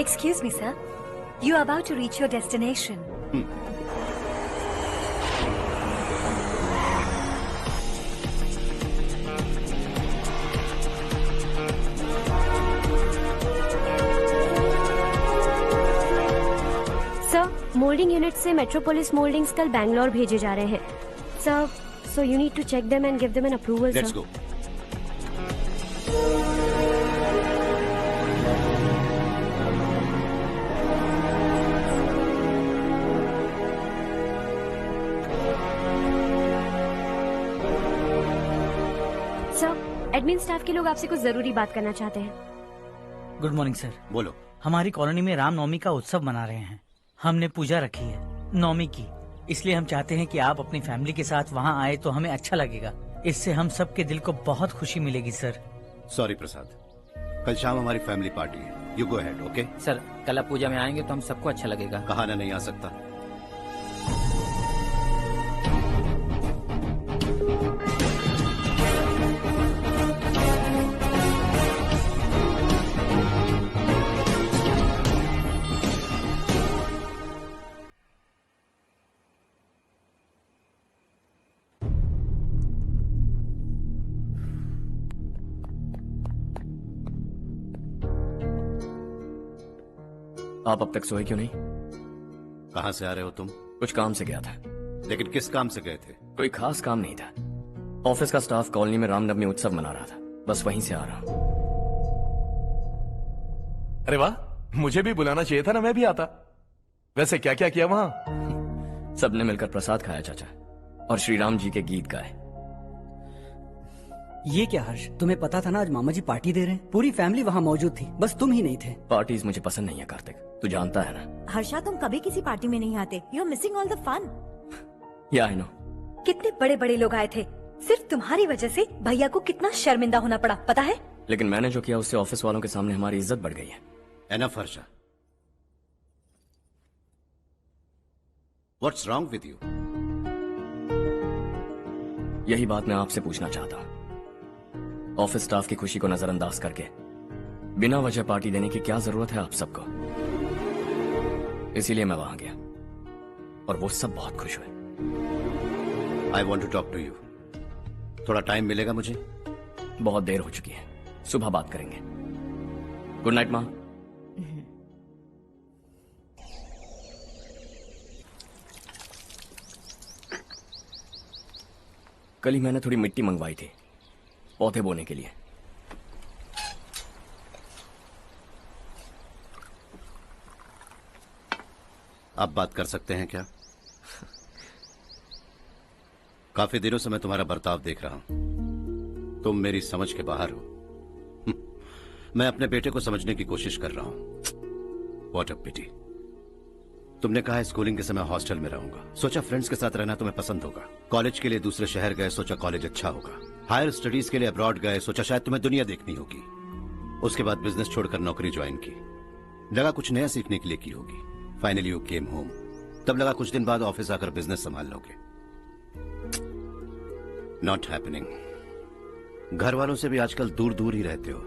Excuse me, sir. You are about to reach your destination. Sir, moulding unit से metropolis mouldings कल बैंगलोर भेजे जा रहे हैं. Sir, so you need to check them and give them an approval, Let's sir. go. Sir, admin staff के लोग आपसे कुछ जरूरी बात करना चाहते हैं. Good morning sir. बोलो. हमारी कॉलोनी में रामनवमी का उत्सव मना रहे हैं. हमने पूजा रखी है नवमी की, इसलिए हम चाहते हैं कि आप अपनी फैमिली के साथ वहाँ आए तो हमें अच्छा लगेगा. इससे हम सबके दिल को बहुत खुशी मिलेगी सर. सॉरी प्रसाद, कल शाम हमारी फैमिली पार्टी है. You go ahead. Okay sir, कल आप पूजा में आएंगे तो हम सबको अच्छा लगेगा. कहा ना नहीं आ सकता. आप अब तक सोए क्यों नहीं? कहाँ से आ रहे हो तुम? कुछ काम से गया था. लेकिन किस काम से गए थे? कोई खास काम नहीं था. ऑफिस का स्टाफ कॉलोनी में रामनवमी उत्सव मना रहा था, बस वहीं से आ रहा हूं. अरे वाह, मुझे भी बुलाना चाहिए था ना, मैं भी आता. वैसे क्या क्या किया वहां? सबने मिलकर प्रसाद खाया चाचा, और श्री राम जी के गीत गाए. ये क्या हर्ष, तुम्हें पता था ना आज मामा जी पार्टी दे रहे हैं? पूरी फैमिली वहाँ मौजूद थी, बस तुम ही नहीं थे. पार्टीज मुझे पसंद नहीं है कार्तिक, तू जानता है ना. हर्षा, तुम कभी किसी पार्टी में नहीं आते. You are missing all the fun. Yeah I no. कितने बड़े बड़े लोग आए थे. सिर्फ तुम्हारी वजह से भैया को कितना शर्मिंदा होना पड़ा, पता है? लेकिन मैंने जो किया उससे ऑफिस वालों के सामने हमारी इज्जत बढ़ गई है. Enough Harsha. What's wrong with you? यही बात मैं आपसे पूछना चाहता हूँ. ऑफिस स्टाफ की खुशी को नजरअंदाज करके बिना वजह पार्टी देने की क्या जरूरत है आप सबको? इसीलिए मैं वहां गया और वो सब बहुत खुश हुए. I want to talk to you. थोड़ा टाइम मिलेगा मुझे? बहुत देर हो चुकी है, सुबह बात करेंगे. गुड नाइट माँ. कल ही मैंने थोड़ी मिट्टी मंगवाई थी पौधे बोने के लिए. आप बात कर सकते हैं क्या? काफी दिनों से मैं तुम्हारा बर्ताव देख रहा हूं. तुम मेरी समझ के बाहर हो. मैं अपने बेटे को समझने की कोशिश कर रहा हूं. व्हाट अ पिटी. तुमने कहा स्कूलिंग के समय हॉस्टल में रहूंगा. सोचा फ्रेंड्स के साथ रहना तुम्हें पसंद होगा. कॉलेज के लिए दूसरे शहर गए, सोचा कॉलेज अच्छा होगा. हायर स्टडीज के लिए अब्रॉड गए, सोचा शायद तुम्हें दुनिया देखनी होगी. उसके बाद बिजनेस छोड़कर नौकरी ज्वाइन की. लगा कुछ नया सीखने के लिए की होगी. Finally you came home. तब लगा कुछ दिन बाद ऑफिस आकर बिजनेस संभाल लोगे. Not happening. घर वालों से भी आजकल दूर दूर ही रहते हो.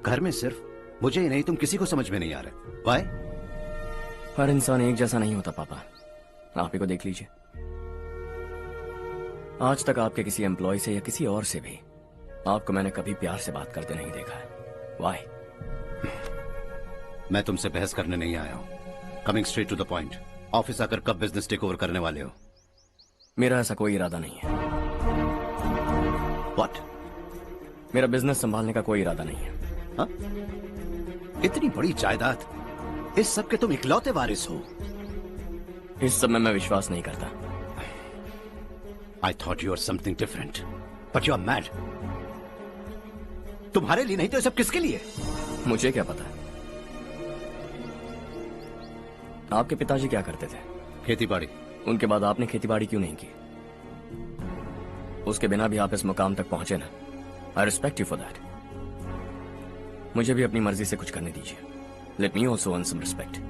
घर में सिर्फ मुझे ही नहीं, तुम किसी को समझ में नहीं आ रहे. वाई? हर इंसान एक जैसा नहीं होता पापा, आप ही को देख लीजिए. आज तक आपके किसी एम्प्लॉय से या किसी और से भी आपको मैंने कभी प्यार से बात करते नहीं देखा है. वाई? मैं तुमसे बहस करने नहीं आया हूं. Coming straight to the point. Office आकर कब बिजनेस टेक ओवर करने वाले हो? मेरा ऐसा कोई इरादा नहीं है. व्हाट? मेरा बिजनेस संभालने का कोई इरादा नहीं है. हा? इतनी बड़ी जायदाद, इस सब के तुम इकलौते वारिस हो. इस सब में मैं विश्वास नहीं करता. I thought you were something different, but you are mad. तुम्हारे लिए नहीं तो ये सब किसके लिए? मुझे क्या पता. आपके पिताजी क्या करते थे? खेती बाड़ी. उनके बाद आपने खेती बाड़ी क्यों नहीं की? उसके बिना भी आप इस मुकाम तक पहुंचे ना, I respect you for that. मुझे भी अपनी मर्जी से कुछ करने दीजिए। Let me also earn some respect.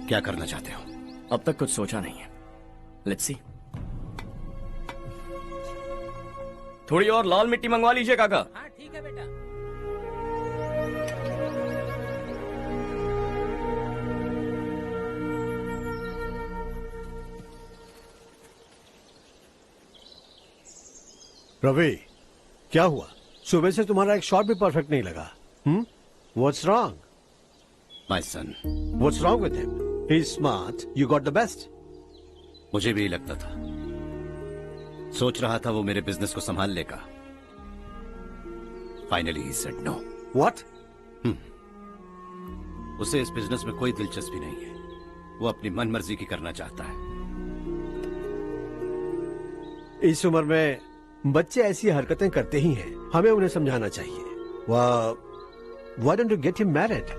क्या करना चाहते हो? अब तक कुछ सोचा नहीं है, लेट्स सी। थोड़ी और लाल मिट्टी मंगवा लीजिए काका। हाँ ठीक है बेटा। रवि, क्या हुआ? सुबह से तुम्हारा एक शॉट भी परफेक्ट नहीं लगा। What's wrong? My son. What's wrong with him? He is smart, you got the best. मुझे भी यही लगता था। सोच रहा था वो मेरे बिजनेस को संभाल लेगा। Finally he said no. What? उसे इस बिजनेस में कोई दिलचस्पी नहीं है। वो अपनी मनमर्जी की करना चाहता है। इस उम्र में बच्चे ऐसी हरकतें करते ही हैं, हमें उन्हें समझाना चाहिए। Why don't you get him married?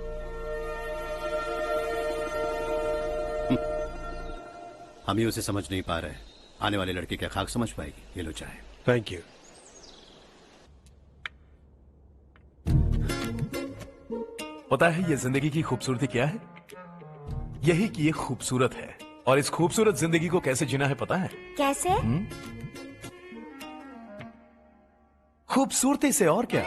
हम ही उसे समझ नहीं पा रहे। आने वाली लड़की क्या खाक समझ पाएगी? ये लो चाहे। Thank you. पता है ये जिंदगी की खूबसूरती क्या है? यही कि ये खूबसूरत है, और इस खूबसूरत जिंदगी को कैसे जीना है पता है? कैसे? खूबसूरती से। और क्या?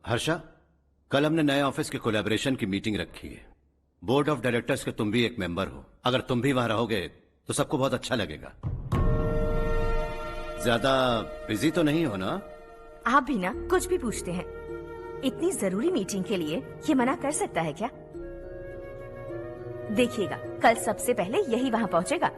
हर्षा, कल हमने नए ऑफिस के कोलैबोरेशन की मीटिंग रखी है। बोर्ड ऑफ डायरेक्टर्स के तुम भी एक मेंबर हो। अगर तुम भी वहां रहोगे तो सबको बहुत अच्छा लगेगा। ज्यादा बिजी तो नहीं हो ना? आप भी ना कुछ भी पूछते हैं। इतनी जरूरी मीटिंग के लिए ये मना कर सकता है क्या? देखिएगा, कल सबसे पहले यही वहां पहुंचेगा।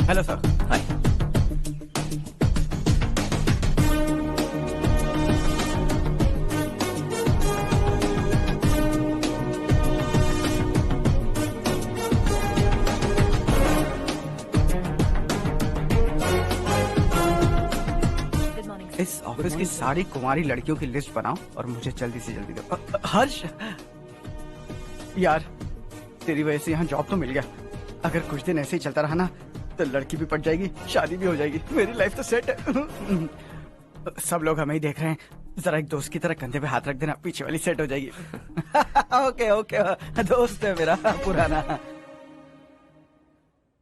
Hello sir. हाय। इस ऑफिस की सारी कुंवारी लड़कियों की लिस्ट बनाओ और मुझे जल्दी से जल्दी दो। हर्ष, यार तेरी वजह से यहाँ जॉब तो मिल गया। अगर कुछ दिन ऐसे ही चलता रहा ना तो लड़की भी पट जाएगी, शादी भी हो जाएगी, मेरी लाइफ तो सेट है। सब लोग हमें ही देख रहे हैं, जरा एक दोस्त की तरह कंधे पे हाथ रख देना, पीछे वाली सेट हो जाएगी। ओके ओके, दोस्त है मेरा पुराना।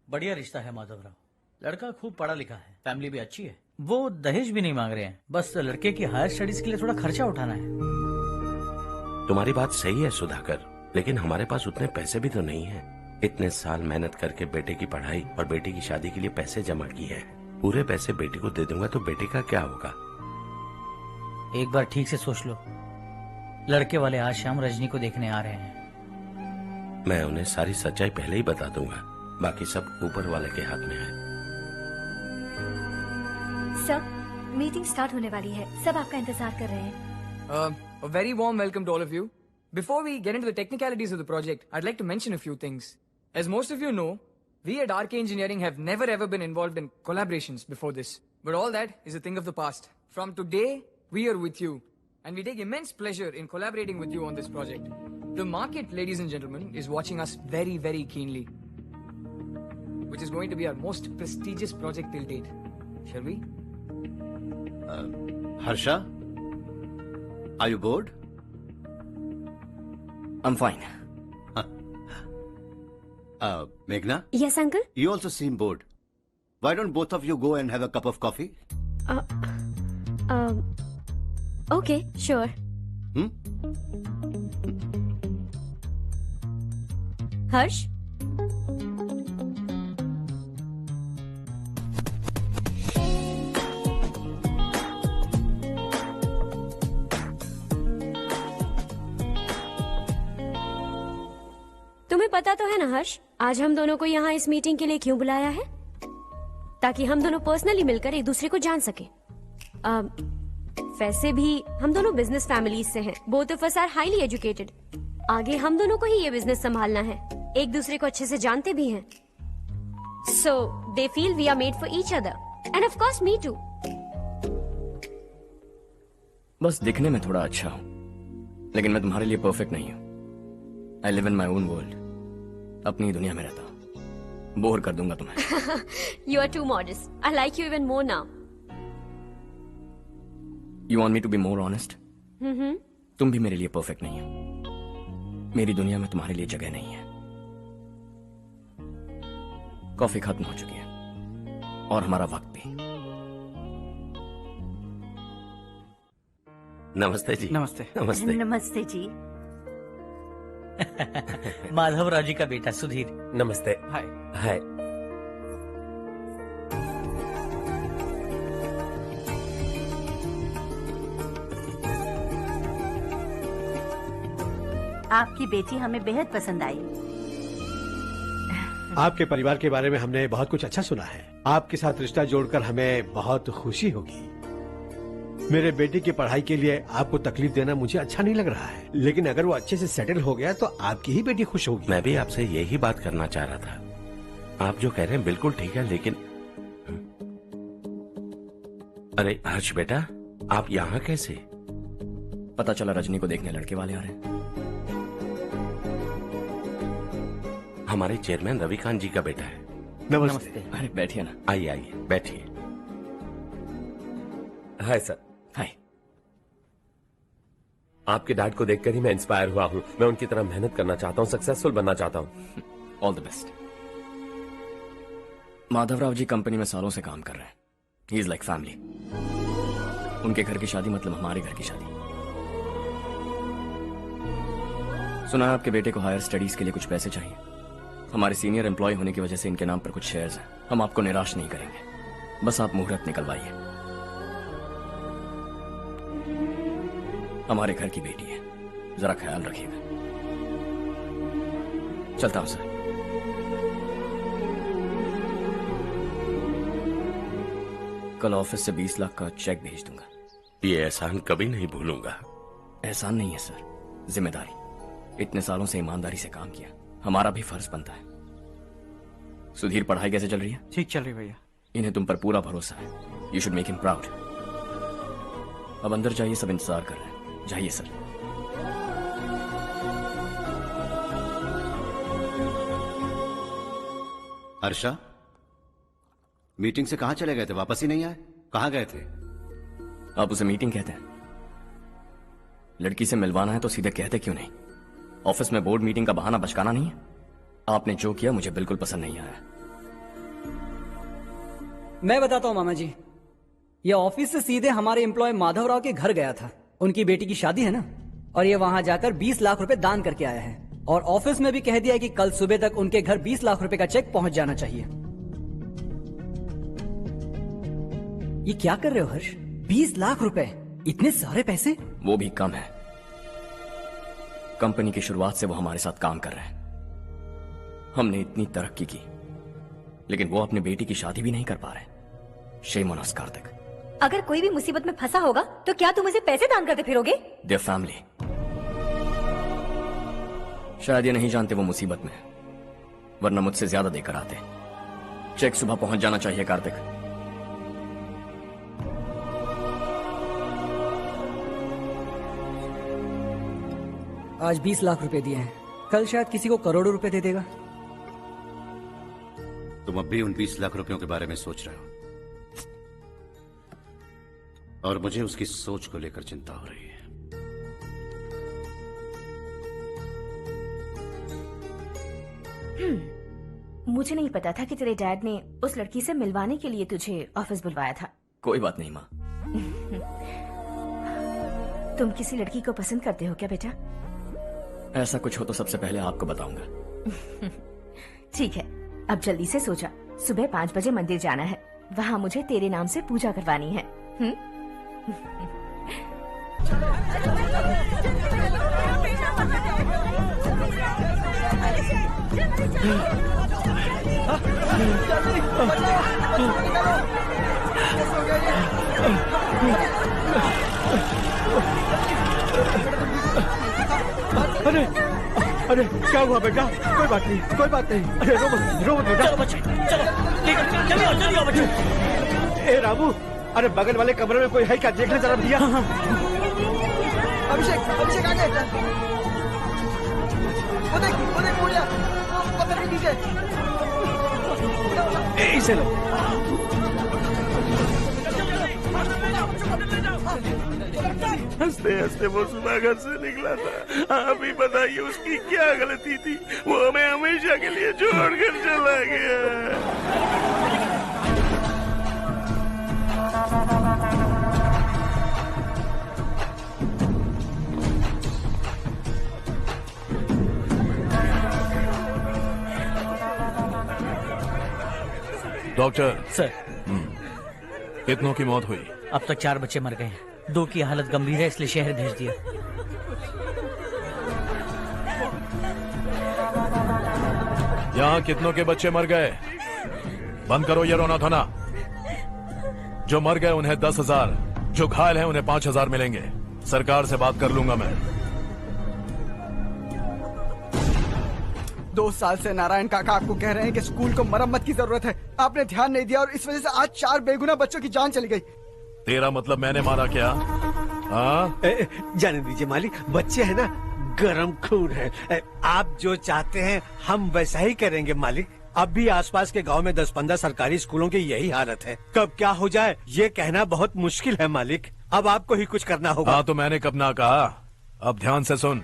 बढ़िया रिश्ता है माधव राव। लड़का खूब पढ़ा लिखा है, फैमिली भी अच्छी है। वो दहेज भी नहीं मांग रहे हैं, बस लड़के की हायर स्टडीज के लिए थोड़ा खर्चा उठाना है। तुम्हारी बात सही है सुधाकर, लेकिन हमारे पास उतने पैसे भी तो नहीं है। इतने साल मेहनत करके बेटे की पढ़ाई और बेटे की शादी के लिए पैसे जमा किए हैं। पूरे पैसे बेटे को दे दूंगा तो बेटे का क्या होगा? एक बार ठीक से सोच लो। लड़के वाले आज शाम रजनी को देखने आ रहे हैं। मैं उन्हें सारी सच्चाई पहले ही बता दूंगा, बाकी सब ऊपर वाले के हाथ में है। सर, मीटिंग स्टार्ट होने वाली है, सब आपका इंतजार कर रहे हैं। A very warm welcome to all of you. Before we get into the technicalities of the project, I'd like to mention a few things. As most of you know, we at RK Engineering have never ever been involved in collaborations before this. But all that is a thing of the past. From today, we are with you. And we take immense pleasure in collaborating with you on this project. The market, ladies and gentlemen, is watching us very, very keenly. Which is going to be our most prestigious project till date. Shall we? Harsha, are you bored? I'm fine. Meghna? Yes, uncle? You also seem bored. Why don't both of you go and have a cup of coffee? Okay, sure. Harsh? तुम्हें पता तो है ना हर्ष, आज हम दोनों को यहाँ इस मीटिंग के लिए क्यों बुलाया है? ताकि हम दोनों पर्सनली मिलकर एक दूसरे को जान सके। वैसे भी हम दोनों बिजनेस फैमिलीज से हैं। Both of us are highly educated. आगे हम दोनों को ही ये बिजनेस संभालना है। एक दूसरे को अच्छे से जानते भी हैं। So they feel we are made for each other and of course me too. बस दिखने में थोड़ा अच्छा हूं, लेकिन मैं तुम्हारे लिए परफेक्ट नहीं हूं। I live in my own world, अपनी ही दुनिया में रहता हूं। बोर कर दूंगा तुम्हें। You are too modest. I like you even more now. You want me to be more honest? तुम भी मेरे लिए परफेक्ट नहीं हो। मेरी दुनिया में तुम्हारे लिए जगह नहीं है। कॉफी खत्म हो चुकी है और हमारा वक्त भी। नमस्ते जी। नमस्ते। नमस्ते। नमस्ते जी। माधवराव जी का बेटा सुधीर। नमस्ते। हाय। हाय। आपकी बेटी हमें बेहद पसंद आई। आपके परिवार के बारे में हमने बहुत कुछ अच्छा सुना है। आपके साथ रिश्ता जोड़कर हमें बहुत खुशी होगी। मेरे बेटे की पढ़ाई के लिए आपको तकलीफ देना मुझे अच्छा नहीं लग रहा है, लेकिन अगर वो अच्छे से सेटल हो गया तो आपकी ही बेटी खुश होगी। मैं भी आपसे यही बात करना चाह रहा था। आप जो कह रहे हैं बिल्कुल ठीक है, लेकिन अरे हर्ष बेटा, आप यहाँ कैसे? पता चला रजनी को देखने लड़के वाले आ रहे हैं। हमारे चेयरमैन रविकांत जी का बेटा है। नमस्ते। अरे बैठिए ना। आइए आइए बैठिए। Hi sir. हाय। आपके डैड को देखकर ही मैं इंस्पायर हुआ हूँ। मैं उनकी तरह मेहनत करना चाहता हूँ, सक्सेसफुल बनना चाहता हूँ। All the best. Madhavrao ji company में सालों से काम कर रहे हैं। He is like family. उनके घर की शादी मतलब हमारे घर की शादी। सुना है आपके बेटे को हायर स्टडीज के लिए कुछ पैसे चाहिए। हमारे सीनियर एम्प्लॉय होने की वजह से इनके नाम पर कुछ शेयर्स हैं। हम आपको निराश नहीं करेंगे, बस आप मुहूर्त निकलवाइए। हमारे घर की बेटी है, जरा ख्याल रखिएगा। चलता हूं सर। कल ऑफिस से 20 लाख का चेक भेज दूंगा। ये एहसान कभी नहीं भूलूंगा। एहसान नहीं है सर, जिम्मेदारी। इतने सालों से ईमानदारी से काम किया, हमारा भी फर्ज बनता है। सुधीर, पढ़ाई कैसे चल रही है? ठीक चल रही भैया। इन्हें तुम पर पूरा भरोसा है। You should make him proud. अब अंदर जाइए, सब इंतजार कर रहे हैं। जाइए सर। हर्षा, मीटिंग से कहां चले गए थे? वापस ही नहीं आए? कहां गए थे? आप उसे मीटिंग कहते हैं? लड़की से मिलवाना है तो सीधे कहते क्यों नहीं? ऑफिस में बोर्ड मीटिंग का बहाना बचकाना नहीं है। आपने जो किया मुझे बिल्कुल पसंद नहीं आया। मैं बताता हूँ मामा जी, ये ऑफिस से सीधे हमारे एम्प्लॉय माधवराव के घर गया था। उनकी बेटी की शादी है ना, और ये वहां जाकर 20 लाख रुपए दान करके आया है। और ऑफिस में भी कह दिया कि कल सुबह तक उनके घर 20 लाख रुपए का चेक पहुंच जाना चाहिए। ये क्या कर रहे हो हर्ष? 20 लाख रुपए, इतने सारे पैसे? वो भी कम है। कंपनी की शुरुआत से वो हमारे साथ काम कर रहे हैं। हमने इतनी तरक्की की, लेकिन वो अपने बेटी की शादी भी नहीं कर पा रहे। Shame on us Kartik. अगर कोई भी मुसीबत में फंसा होगा तो क्या तुम उसे पैसे दान करते फिरोगे? Their family. शायद ये नहीं जानते वो मुसीबत में, वरना मुझसे ज्यादा देकर आते। चेक सुबह पहुंच जाना चाहिए कार्तिक। आज 20 लाख रुपए दिए हैं, कल शायद किसी को करोड़ों रुपए दे देगा। तुम अब भी उन 20 लाख रुपयों के बारे में सोच रहे हो, और मुझे उसकी सोच को लेकर चिंता हो रही है। मुझे नहीं पता था कि तेरे डैड ने उस लड़की से मिलवाने के लिए तुझे ऑफिस बुलवाया था। कोई बात नहीं माँ। तुम किसी लड़की को पसंद करते हो क्या बेटा? ऐसा कुछ हो तो सबसे पहले आपको बताऊंगा। ठीक है, अब जल्दी से सो जा। सुबह 5 बजे मंदिर जाना है, वहाँ मुझे तेरे नाम से पूजा करवानी है। अरे अरे क्या हुआ बेटा? कोई बात नहीं, कोई बात नहीं। अरे रो मत बेटा। चलो बच्चे, चलो जल्दी आओ बच्चे। ए रामू, अरे बगल वाले कमरे में कोई है क्या? देखना जरा भैया। अभिषेक आ गए। वो देख पूजा, वो पत्थर के नीचे। इसे लो। हंसते हंसते वो सुबह घर से निकला था। आप ही बताइए उसकी क्या गलती थी? वो हमें हमेशा के लिए छोड़कर चला गया। डॉक्टर सर, कितनों की मौत हुई? अब तक 4 बच्चे मर गए हैं। 2 की हालत गंभीर है, इसलिए शहर भेज दिया। यहाँ कितनों के बच्चे मर गए? बंद करो ये रोना धोना। जो मर गए उन्हें 10,000, जो घायल हैं उन्हें 5,000 मिलेंगे। सरकार से बात कर लूंगा मैं। 2 साल से नारायण काका आपको कह रहे हैं कि स्कूल को मरम्मत की जरूरत है। आपने ध्यान नहीं दिया और इस वजह से आज 4 बेगुनाह बच्चों की जान चली गई। तेरा मतलब मैंने मारा क्या? हाँ, जाने दीजिए मालिक, बच्चे हैं ना, गरम खून है। आप जो चाहते हैं हम वैसा ही करेंगे मालिक। अब भी आसपास के गांव में 10-15 सरकारी स्कूलों की यही हालत है। कब क्या हो जाए ये कहना बहुत मुश्किल है मालिक। अब आपको ही कुछ करना होगा। हाँ तो मैंने कब ना कहा। अब ध्यान से सुन,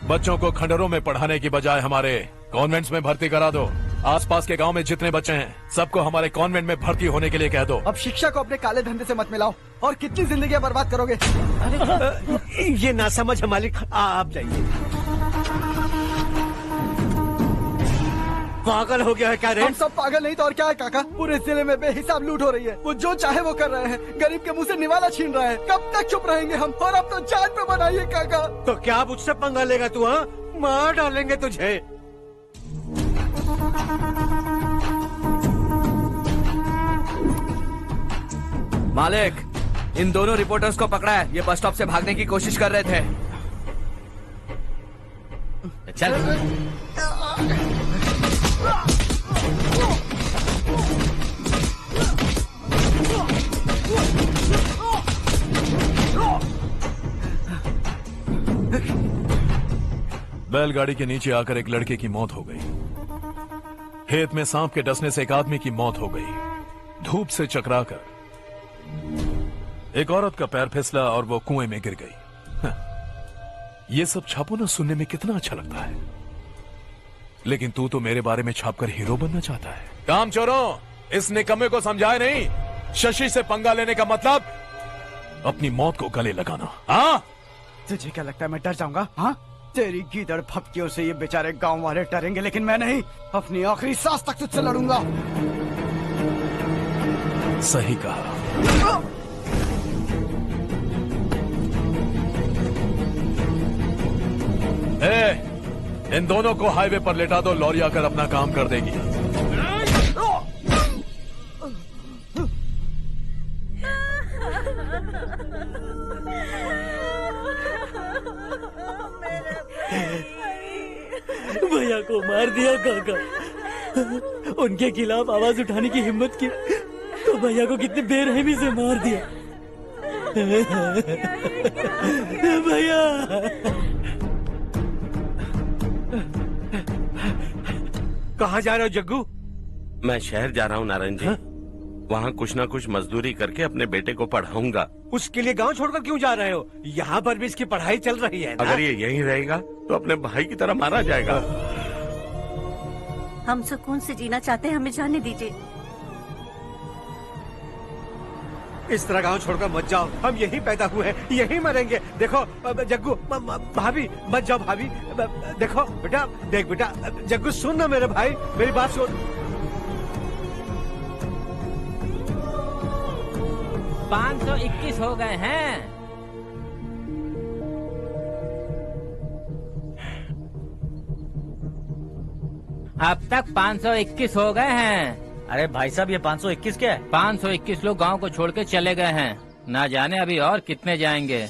बच्चों को खंडरों में पढ़ाने की बजाय हमारे कॉन्वेंट्स में भर्ती करा दो। आसपास के गांव में जितने बच्चे हैं सबको हमारे कॉन्वेंट में भर्ती होने के लिए कह दो। अब शिक्षा को अपने काले धंधे से मत मिलाओ। और कितनी जिंदगियां बर्बाद करोगे? ये ना समझ है मालिक, आप जाइए। पागल हो गया है क्या रे? हम सब पागल नहीं तो और क्या है काका। पूरे जिले में बेहिसाब लूट हो रही है। वो जो चाहे वो कर रहे हैं। गरीब के मुंह से निवाला छीन रहा है। कब तक चुप रहेंगे हम? और अब तो जान पे बनाइए काका। तो क्या मुझसे पंगा लेगा तू? हाँ, मार डालेंगे तुझे। मालिक, इन दोनों रिपोर्टर्स को पकड़ा है। ये बस स्टॉप से भागने की कोशिश कर रहे थे। चल। बैलगाड़ी के नीचे आकर एक लड़के की मौत हो गई। खेत में सांप के डसने से एक आदमी की मौत हो गई। धूप से चकराकर एक औरत का पैर फिसला और वो कुएं में गिर गई। ये सब छापो ना, सुनने में कितना अच्छा लगता है। लेकिन तू तो मेरे बारे में छापकर हीरो बनना चाहता है। काम चोरों, इस निकम्मे को समझाए नहीं। शशि से पंगा लेने का मतलब अपनी मौत को गले लगाना। हाँ, तुझे क्या लगता है मैं डर जाऊंगा? हाँ, तेरी गीदड़ फपकियों से ये बेचारे गांव वाले डरेंगे, लेकिन मैं नहीं। अपनी आखिरी सांस तक तुझसे लड़ूंगा। सही कहा। इन दोनों को हाईवे पर लेटा दो। लॉरी आकर अपना काम कर देगी। भैया को मार दिया काका। उनके खिलाफ आवाज उठाने की हिम्मत की तो भैया को कितनी बेरहमी से मार दिया। भैया कहाँ जा रहे हो जग्गू? मैं शहर जा रहा हूँ नारायण जी। वहाँ कुछ ना कुछ मजदूरी करके अपने बेटे को पढ़ाऊंगा। उसके लिए गांव छोड़कर क्यों जा रहे हो? यहाँ पर भी इसकी पढ़ाई चल रही है ना? अगर ये यहीं रहेगा तो अपने भाई की तरह मारा जाएगा। हम सुकून से जीना चाहते हैं, हमें जाने दीजिए। इस तरह गांव छोड़कर मत जाओ। हम यहीं पैदा हुए हैं, यहीं मरेंगे। देखो जग्गू, भाभी मत जाओ। भाभी देखो बेटा, देख बेटा, जग्गू सुन ना मेरे भाई, मेरी बात सुन। 521 हो गए हैं। अब तक 521 हो गए हैं। अरे भाई साहब, ये 521 क्या है? 521 लोग गांव को छोड़ के चले गए हैं। ना जाने अभी और कितने जाएंगे।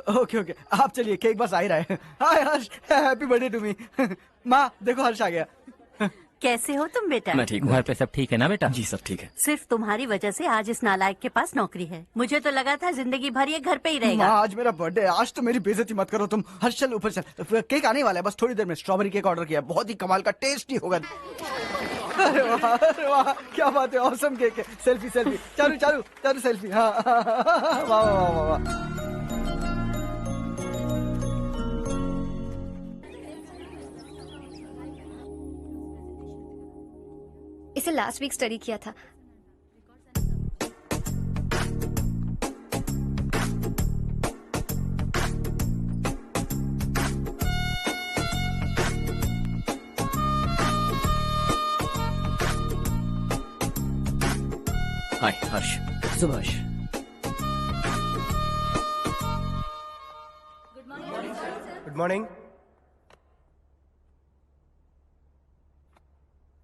ओके ओके, आप चलिए, केक बस आ ही रहा है। हाय हर्ष, हैप्पी बर्थडे टू मी। माँ देखो हर्ष आ गया। कैसे हो तुम बेटा? मैं ठीक हूँ। घर पे सब ठीक है ना बेटा? जी सब ठीक है। सिर्फ तुम्हारी वजह से आज इस नालायक के पास नौकरी है। मुझे तो लगा था जिंदगी भर ये घर पे ही रहेगा। माँ आज मेरा बर्थडे है, आज तो मेरी बेइज्जती मत करो तुम। हर्ष चल ऊपर चल, केक आने वाला है, बस थोड़ी देर में। स्ट्रॉबेरी केक ऑर्डर किया, बहुत ही कमाल का टेस्टी होगा। अरे वाह, क्या बात है, ऑसम केक है। Selfie selfie, Charu Charu Charu selfie. हाँ वाह वाह वाह वाह। इसे लास्ट वीक स्टडी किया था। हाय हर्ष। Subhash. Good morning.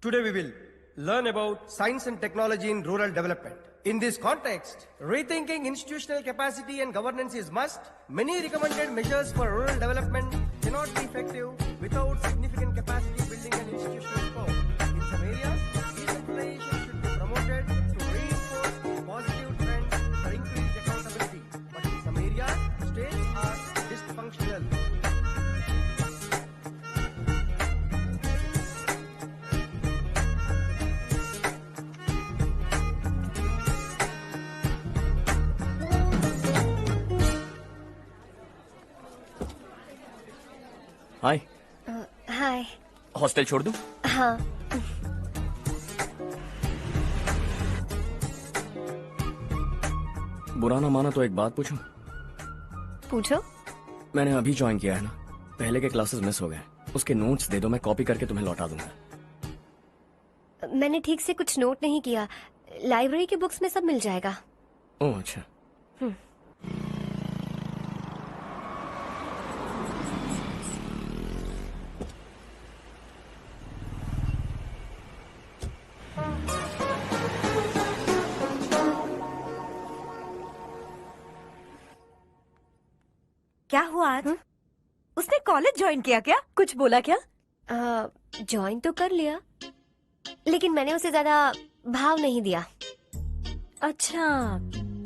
Today we will learn about science and technology in rural development. In this context, rethinking institutional capacity and governance is must. Many recommended measures for rural development cannot be effective without significant capacity building and institutional support. In some areas, decentralization should be promoted to reinforce positive trends for increased accountability. But in some areas, states are dysfunctional. Hi. Hi. Hostel छोड़ दूं? हाँ। बुरा ना माना तो एक बात पूछूं? पूछो। मैंने अभी ज्वाइन किया है ना, पहले के क्लासेस मिस हो गए। उसके नोट्स दे दो, मैं कॉपी करके तुम्हें लौटा दूंगा। मैंने ठीक से कुछ नोट नहीं किया, लाइब्रेरी की बुक्स में सब मिल जाएगा। ओह अच्छा। क्या हुआ आज? उसने कॉलेज ज्वाइन किया क्या? कुछ बोला क्या? ज्वाइन तो कर लिया, लेकिन मैंने उसे ज्यादा भाव नहीं दिया। अच्छा।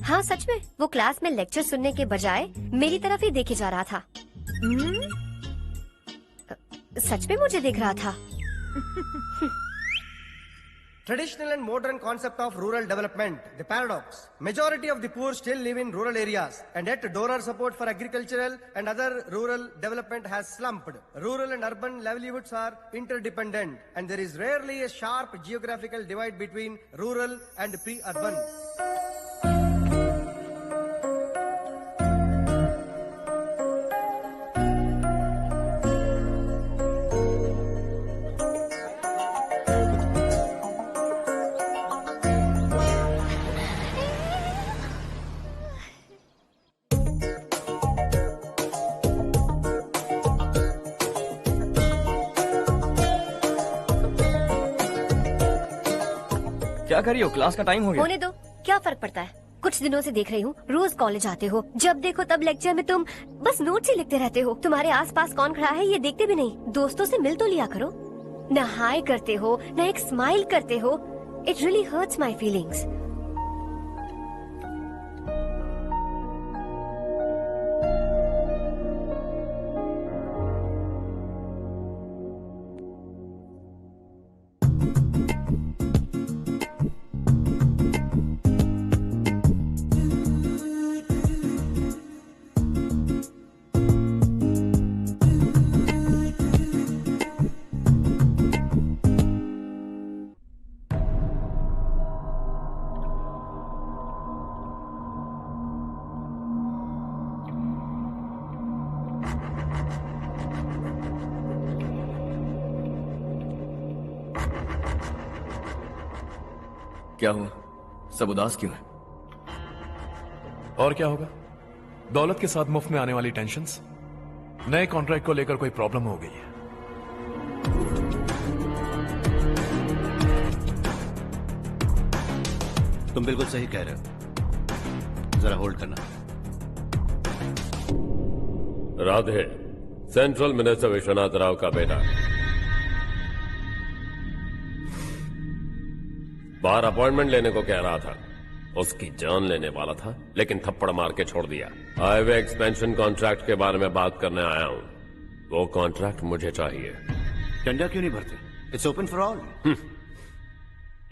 हाँ सच में, वो क्लास में लेक्चर सुनने के बजाय मेरी तरफ ही देखे जा रहा था। सच में मुझे देख रहा था। Traditional and modern concept of rural development, the paradox. Majority of the poor still live in rural areas, and yet donor support for agricultural and other rural development has slumped. Rural and urban livelihoods are interdependent, and there is rarely a sharp geographical divide between rural and pre-urban. क्या करी हो? Class का time हो गया। होने दो, क्या फर्क पड़ता है? कुछ दिनों से देख रही हूँ, रोज कॉलेज आते हो, जब देखो तब लेक्चर में तुम बस नोट्स ही लिखते रहते हो। तुम्हारे आसपास कौन खड़ा है ये देखते भी नहीं। दोस्तों से मिल तो लिया करो। न हाय करते हो, न एक स्माइल करते हो। It really hurts my feelings. क्या हुआ? सब उदास क्यों है? और क्या होगा? दौलत के साथ मुफ्त में आने वाली टेंशन्स। नए कॉन्ट्रैक्ट को लेकर कोई प्रॉब्लम हो गई है। तुम बिल्कुल सही कह रहे हो। जरा होल्ड करना। राधे, सेंट्रल मिनिस्टर विश्वनाथ राव का बेटा। बाहर अपॉइंटमेंट लेने को कह रहा था, उसकी जान लेने वाला था, लेकिन थप्पड़ मार के छोड़ दिया। हाईवे एक्सपेंशन कॉन्ट्रैक्ट के बारे में बात करने आया हूँ। वो कॉन्ट्रैक्ट मुझे चाहिए। टेंडर क्यों नहीं भरते? It's open for all.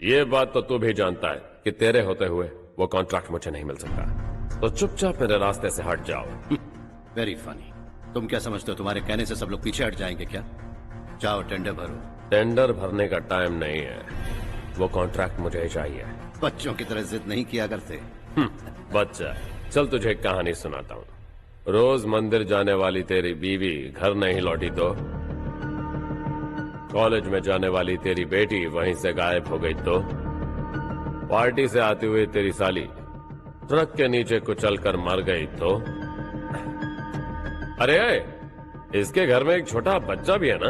ये बात तो तू भी जानता है कि तेरे होते हुए वो कॉन्ट्रैक्ट मुझे नहीं मिल सकता, तो चुपचाप मेरे रास्ते से हट जाओ। Very funny. तुम क्या समझते हो तुम्हारे कहने से सब लोग पीछे हट जाएंगे क्या? जाओ टेंडर भरो। टेंडर भरने का टाइम नहीं है, वो कॉन्ट्रैक्ट मुझे ही चाहिए। बच्चों की तरह जिद नहीं किया करते। बच्चा, चल तुझे एक कहानी सुनाता हूँ। रोज मंदिर जाने वाली तेरी बीवी घर नहीं लौटी तो, कॉलेज में जाने वाली तेरी बेटी वहीं से गायब हो गई तो, पार्टी से आती हुई तेरी साली ट्रक के नीचे कुचलकर मर गई तो। अरे इसके घर में एक छोटा बच्चा भी है ना।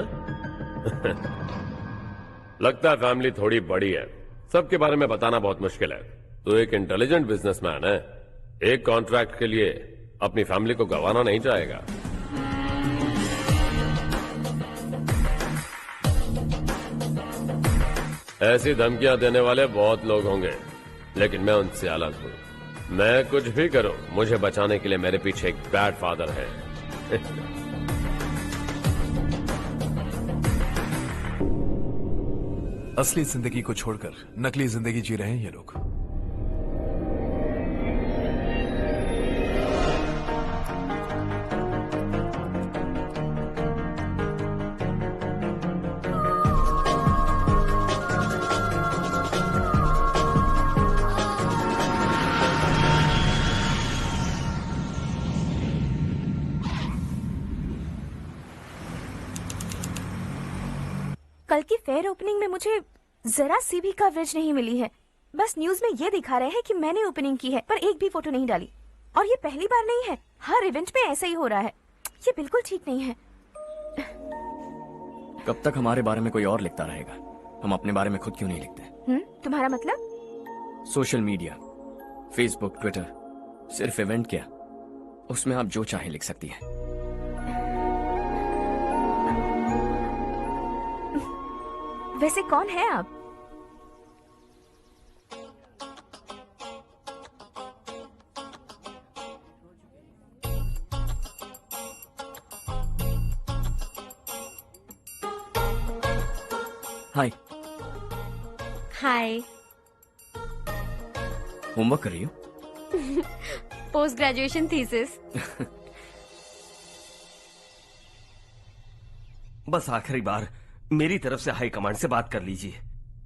लगता है फैमिली थोड़ी बड़ी है, सबके बारे में बताना बहुत मुश्किल है। तो एक इंटेलिजेंट बिजनेसमैन है, एक कॉन्ट्रैक्ट के लिए अपनी फैमिली को गंवाना नहीं चाहेगा। ऐसी धमकियां देने वाले बहुत लोग होंगे, लेकिन मैं उनसे अलग हूं। मैं कुछ भी करूं, मुझे बचाने के लिए मेरे पीछे एक बैड फादर है। असली जिंदगी को छोड़कर नकली जिंदगी जी रहे हैं ये लोग। कल की फेयर ओपनिंग में मुझे जरा सी भी कवरेज नहीं मिली है। बस न्यूज में ये दिखा रहे हैं कि मैंने ओपनिंग की है, पर एक भी फोटो नहीं डाली। और ये पहली बार नहीं है, हर इवेंट में ऐसा ही हो रहा है। ये बिल्कुल ठीक नहीं है। कब तक हमारे बारे में कोई और लिखता रहेगा? हम अपने बारे में खुद क्यों नहीं लिखते? तुम्हारा मतलब? सोशल मीडिया, फेसबुक, ट्विटर, सिर्फ इवेंट क्या, उसमें आप जो चाहे लिख सकती हैं। वैसे कौन है आप? हाय। हाय। होमवर्क कर रही हो? Post graduation thesis. बस आखिरी बार मेरी तरफ से हाई कमांड से बात कर लीजिए।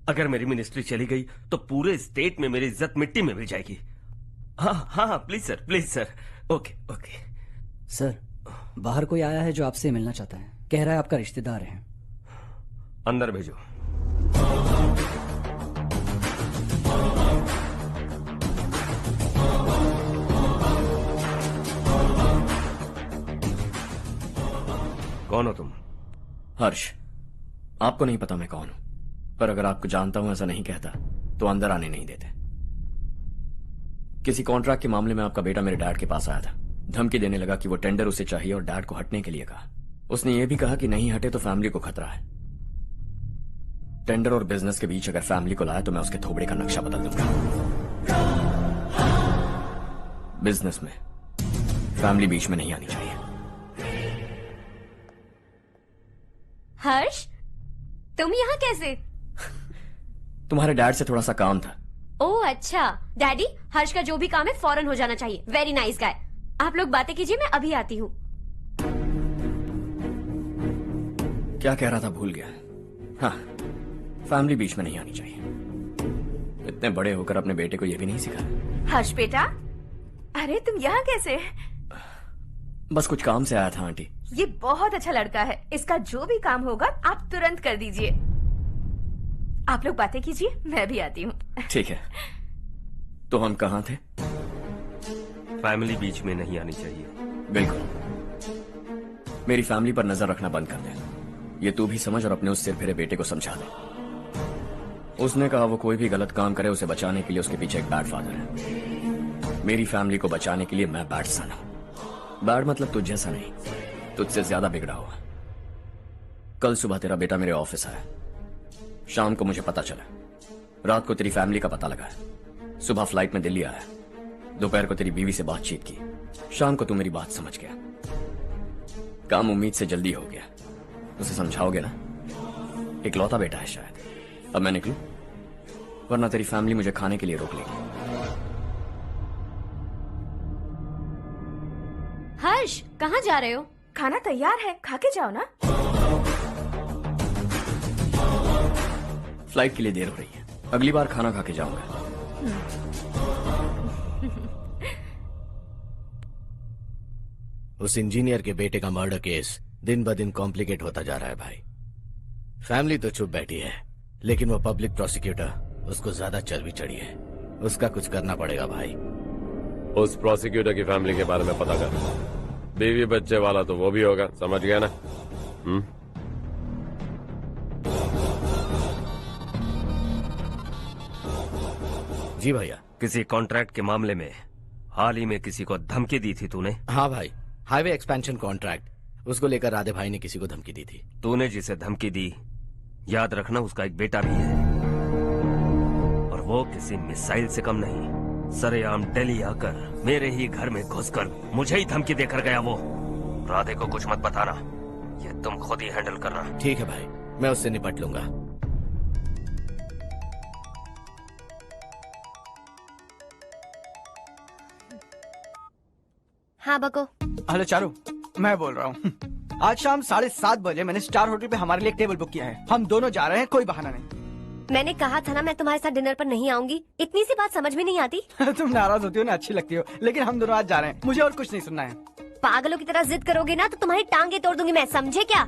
अगर मेरी मिनिस्ट्री चली गई तो पूरे स्टेट में मेरी इज्जत मिट्टी में मिल जाएगी। हाँ हाँ please sir, please sir. Okay okay sir, बाहर कोई आया है जो आपसे मिलना चाहता है। कह रहा है आपका रिश्तेदार है। अंदर भेजो। कौन हो तुम? हर्ष। आपको नहीं पता मैं कौन हूं, पर अगर आपको जानता हूं ऐसा नहीं कहता तो अंदर आने नहीं देते। किसी कॉन्ट्रैक्ट के मामले में आपका बेटा मेरे डैड के पास आया था। धमकी देने लगा कि वो टेंडर उसे चाहिए और डैड को हटने के लिए कहा। उसने ये भी कहा कि नहीं हटे तो फैमिली को खतरा है। टेंडर और बिजनेस के बीच अगर फैमिली को लाया तो मैं उसके थोबड़े का नक्शा बदल दूंगा। बिजनेस में फैमिली बीच में नहीं आनी चाहिए। हर्ष, तुम यहाँ कैसे? तुम्हारे डैड से थोड़ा सा काम था। ओह अच्छा। डैडी, हर्ष का जो भी काम है फौरन हो जाना चाहिए। Very nice guy. आप लोग बातें कीजिए, मैं अभी आती हूँ। क्या कह रहा था भूल गया। हाँ, फैमिली बीच में नहीं आनी चाहिए। इतने बड़े होकर अपने बेटे को यह भी नहीं सिखाया। हर्ष बेटा, अरे तुम यहाँ कैसे? बस कुछ काम से आया था आंटी। ये बहुत अच्छा लड़का है। इसका जो भी काम होगा आप तुरंत कर दीजिए। आप लोग बातें कीजिए, मैं भी आती हूँ। ठीक है। तो हम कहाँ थे? फैमिली बीच में नहीं आनी चाहिए। बिल्कुल। मेरी फैमिली पर नजर रखना बंद कर दे। ये तू भी समझ और अपने उस सिर फिरे बेटे को समझा दे। उसने कहा वो कोई भी गलत काम करे उसे बचाने के लिए उसके पीछे एक बैड फादर है। मेरी फैमिली को बचाने के लिए मैं बैड सन हूं। बैड मतलब तुझ जैसा नहीं। तुझसे ज्यादा बिगड़ा हुआ। कल सुबह तेरा बेटा मेरे ऑफिस आया, शाम को मुझे पता चला, रात को तेरी फैमिली का पता लगा, सुबह फ्लाइट में दिल्ली आया, दोपहर को तेरी बीवी से बातचीत की, शाम को तू मेरी बात समझ गया। काम उम्मीद से जल्दी हो गया। उसे समझाओगे ना? इकलौता बेटा है शायद। अब मैं निकलूं, वरना तेरी फैमिली मुझे खाने के लिए रोक लेगी। हर्ष, कहाँ जा रहे हो? खाना तैयार है, खा के जाओ ना। फ्लाइट के लिए देर हो रही है, अगली बार खाना खा के जाऊंगा। उस इंजीनियर के बेटे का मर्डर केस दिन ब दिन कॉम्प्लिकेट होता जा रहा है भाई। फैमिली तो चुप बैठी है, लेकिन वो पब्लिक प्रोसिक्यूटर, उसको ज्यादा चर्बी चढ़ी है। उसका कुछ करना पड़ेगा भाई। उस प्रोसिक्यूटर की फैमिली के बारे में पता कर। बीवी बच्चे वाला तो वो भी होगा, समझ गया ना? जी भैया। किसी कॉन्ट्रैक्ट के मामले में हाल ही में किसी को धमकी दी थी तूने? हाँ भाई, हाईवे एक्सपेंशन कॉन्ट्रैक्ट, उसको लेकर राधे भाई ने किसी को धमकी दी थी। तूने जिसे धमकी दी, याद रखना उसका एक बेटा भी है, और वो किसी मिसाइल से कम नहीं। सरेआम दिल्ली आकर मेरे ही घर में घुसकर मुझे ही धमकी देकर गया वो। राधे को कुछ मत बताना, ये तुम खुद ही हैंडल करना। ठीक है भाई, मैं उससे निपट लूंगा। हाँ बको। हेलो चारू, मैं बोल रहा हूँ। आज शाम 7:30 बजे मैंने स्टार होटल पे हमारे लिए एक टेबल बुक किया है। हम दोनों जा रहे हैं, कोई बहाना नहीं। मैंने कहा था ना मैं तुम्हारे साथ डिनर पर नहीं आऊंगी। इतनी सी बात समझ में नहीं आती? तुम नाराज होती हो ना, अच्छी लगती हो, लेकिन हम दोनों आज जा रहे हैं। मुझे और कुछ नहीं सुनना है। पागलों की तरह जिद करोगे ना तो तुम्हारी टांगे तोड़ दूंगी मैं, समझे क्या?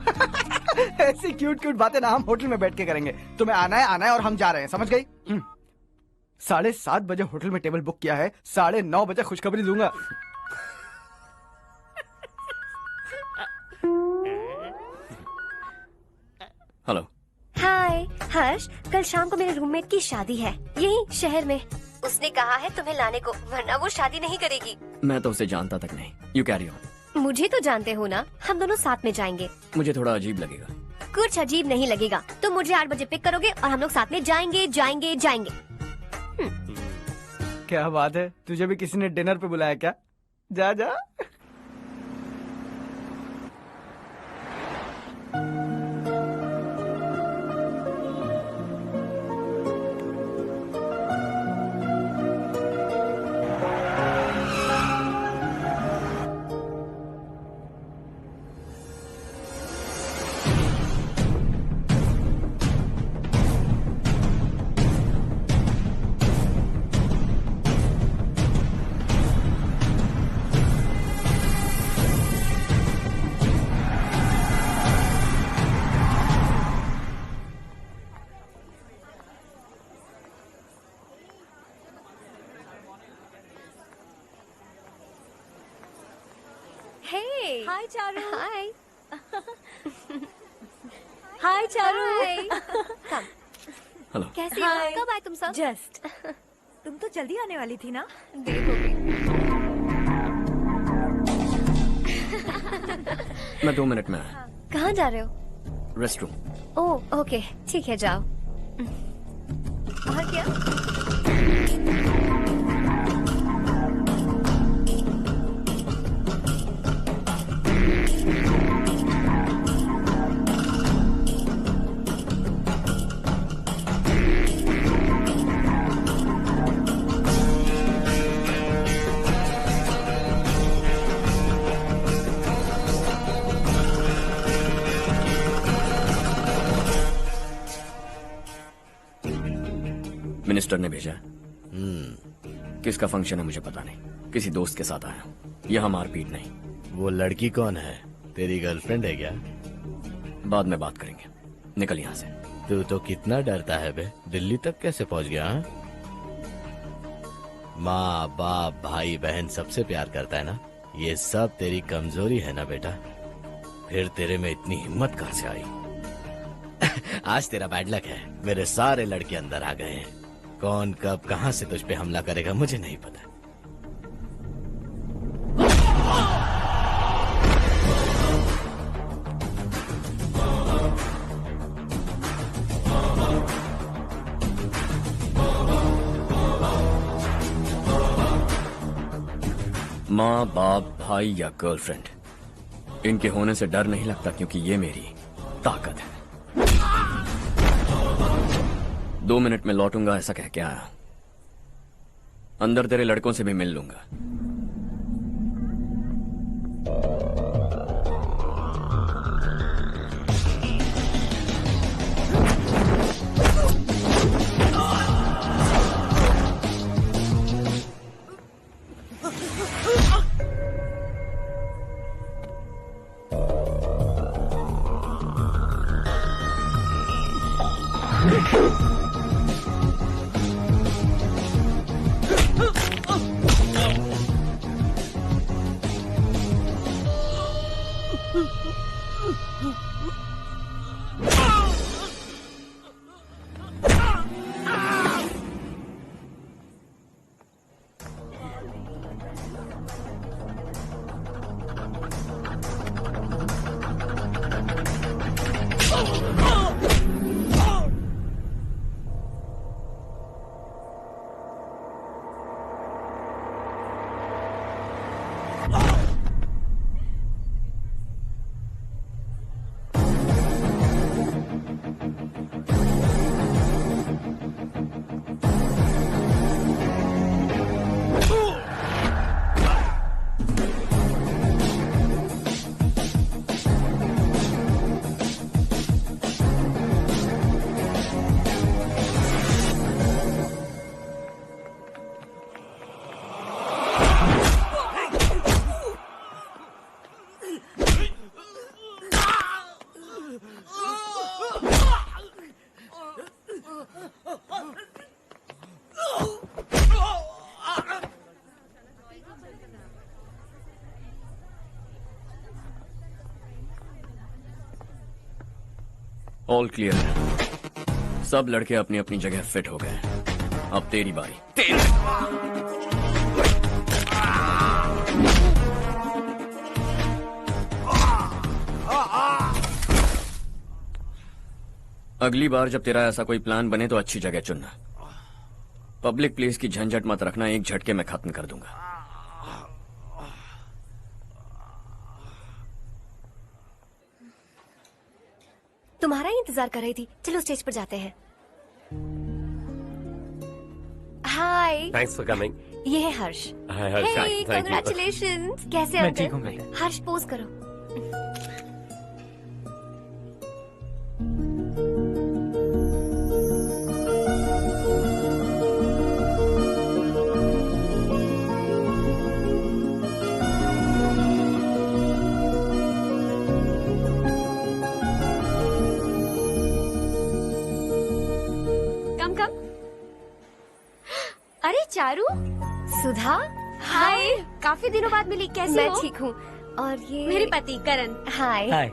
ऐसी क्यूट क्यूट बातें ना हम होटल में बैठ के करेंगे। तुम्हें आना है और हम जा रहे हैं, समझ गई? 7:30 बजे होटल में टेबल बुक किया है, 9:30 बजे खुशखबरी दूंगा। हेलो। हाय हर्ष, कल शाम को मेरे रूममेट की शादी है यही शहर में। उसने कहा है तुम्हें लाने को, वरना वो शादी नहीं करेगी। मैं तो उसे जानता तक नहीं। You carry on. मुझे तो जानते हो ना, हम दोनों साथ में जाएंगे। मुझे थोड़ा अजीब लगेगा। कुछ अजीब नहीं लगेगा। तुम मुझे 8 बजे पिक करोगे और हम लोग साथ में जाएंगे जाएंगे जाएंगे। क्या बात है, तुझे भी किसी ने डिनर पे बुलाया क्या? जा जा। हाय चारू। हाय। हाय चारू। हेलो। कैसी हो? कब आए तुम सब? जस्ट। तुम तो जल्दी आने वाली थी ना? देर हो गई। मैं 2 मिनट में आया। कहाँ जा रहे हो? Rest room. ओह ओके, ठीक है जाओ। और क्या? मिनिस्टर ने भेजा। किसका फंक्शन है मुझे पता नहीं, किसी दोस्त के साथ आया हूँ। यहाँ मारपीट नहीं। वो लड़की कौन है? तेरी गर्लफ्रेंड है क्या? बाद में बात करेंगे, निकल यहाँ से। तू तो कितना डरता है बे, दिल्ली तक कैसे पहुँच गया? माँ बाप भाई बहन सबसे प्यार करता है ना, ये सब तेरी कमजोरी है ना बेटा। फिर तेरे में इतनी हिम्मत कहाँ से आई? आज तेरा बैड लक है, मेरे सारे लड़के अंदर आ गए हैं। कौन कब कहां से तुझ पे हमला करेगा मुझे नहीं पता। माँ बाप भाई या गर्लफ्रेंड, इनके होने से डर नहीं लगता क्योंकि ये मेरी ताकत है। 2 मिनट में लौटूंगा ऐसा कह के आया। अंदर तेरे लड़कों से भी मिल लूंगा। ऑल क्लियर है। सब लड़के अपनी अपनी जगह फिट हो गए। अब तेरी बारी। अगली बार जब तेरा ऐसा कोई प्लान बने तो अच्छी जगह चुनना। पब्लिक प्लेस की झंझट मत रखना, एक झटके में खत्म कर दूंगा। तुम्हारा ही इंतजार कर रही थी। चलो स्टेज पर जाते हैं। हाय। Thanks for coming. ये है Harsh. Hi Harsh, thank you. Congratulations. कैसे हो? मैं ठीक हूँ बेटा। हर्ष पोज करो। अरे चारू। सुधा। हाय। काफी दिनों बाद मिली, कैसी मैं हो? ठीक हूँ। और ये मेरे पति करण। हाय। हाय।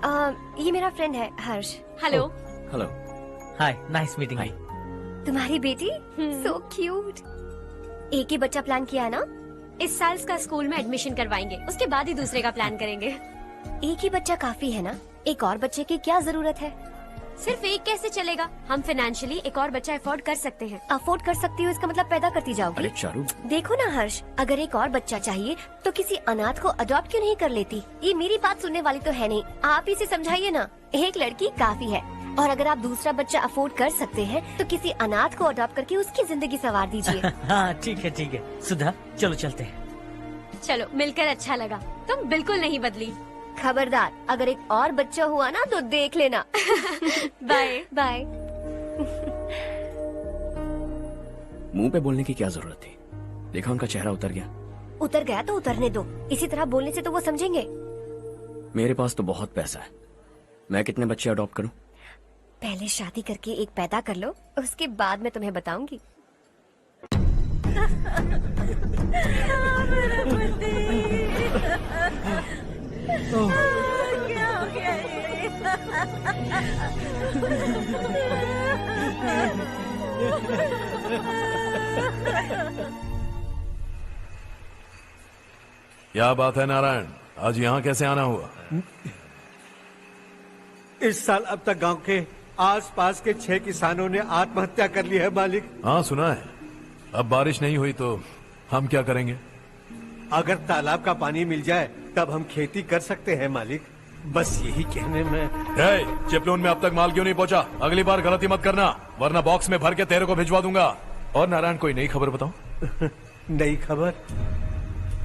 और ये मेरा फ्रेंड है Harsh. Hello. Hello. Hi, nice meeting you. तुम्हारी बेटी सो क्यूट। एक ही बच्चा प्लान किया ना? इस साल इसका स्कूल में एडमिशन करवाएंगे, उसके बाद ही दूसरे का प्लान करेंगे। एक ही बच्चा काफी है ना? एक और बच्चे की क्या जरूरत है? सिर्फ एक कैसे चलेगा? हम फाइनेंशियली एक और बच्चा अफोर्ड कर सकते हैं। अफोर्ड कर सकती हो इसका मतलब पैदा करती जाओगी? अरे चारू। देखो ना हर्ष, अगर एक और बच्चा चाहिए तो किसी अनाथ को अडॉप्ट क्यों नहीं कर लेती? ये मेरी बात सुनने वाली तो है नहीं। आप इसे समझाइए ना। एक लड़की काफी है, और अगर आप दूसरा बच्चा अफोर्ड कर सकते हैं तो किसी अनाथ को अडॉप्ट करके उसकी जिंदगी संवार दीजिए। हाँ ठीक है सुधा, चलो चलते हैं। चलो, मिलकर अच्छा लगा। तुम बिल्कुल नहीं बदली। खबरदार, अगर एक और बच्चा हुआ ना तो देख लेना। Bye bye. मुंह पे बोलने की क्या जरूरत थी? देखा उनका चेहरा उतर गया। उतर गया तो उतरने दो। इसी तरह बोलने से तो वो समझेंगे। मेरे पास तो बहुत पैसा है। मैं कितने बच्चे अडॉप्ट करूं? पहले शादी करके एक पैदा कर लो, उसके बाद मैं तुम्हें बताऊंगी। क्या हो गया ये? क्या बात है नारायण, आज यहाँ कैसे आना हुआ? इस साल अब तक गांव के आसपास के 6 किसानों ने आत्महत्या कर ली है मालिक। हाँ सुना है। अब बारिश नहीं हुई तो हम क्या करेंगे? अगर तालाब का पानी मिल जाए तब हम खेती कर सकते हैं मालिक। बस यही कहने में। चिपलून में अब तक माल क्यों नहीं पहुंचा? अगली बार गलती मत करना, वरना बॉक्स में भर के तेरे को भिजवा दूंगा। और नारायण, कोई नई खबर बताओ। नई खबर?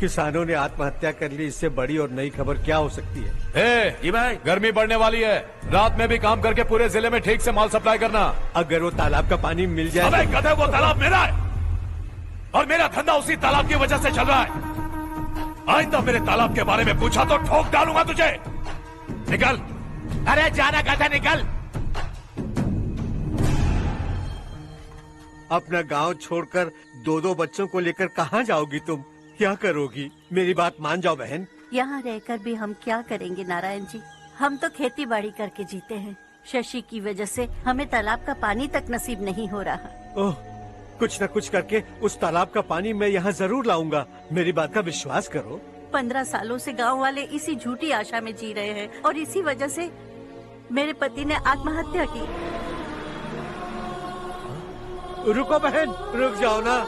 किसानों ने आत्महत्या कर ली, इससे बड़ी और नई खबर क्या हो सकती है? जी भाई, गर्मी बढ़ने वाली है, रात में भी काम करके पूरे जिले में ठीक से माल सप्लाई करना। अगर वो तालाब का पानी मिल जाए। अबे गधे, वो तालाब मेरा है और मेरा धंधा उसी तालाब की वजह से चल रहा है। आज तक मेरे तालाब के बारे में पूछा तो ठोक डालूंगा तुझे। निकल। अरे जाना गधा, निकल। अपना गांव छोड़कर 2-2 बच्चों को लेकर कहाँ जाओगी तुम? क्या करोगी? मेरी बात मान जाओ बहन। यहाँ रहकर भी हम क्या करेंगे नारायण जी? हम तो खेती बाड़ी करके जीते हैं। शशि की वजह से हमें तालाब का पानी तक नसीब नहीं हो रहा। ओह, कुछ न कुछ करके उस तालाब का पानी मैं यहाँ जरूर लाऊंगा। मेरी बात का विश्वास करो। 15 सालों से गांव वाले इसी झूठी आशा में जी रहे हैं और इसी वजह से मेरे पति ने आत्महत्या की। रुको बहन, रुक जाओ ना।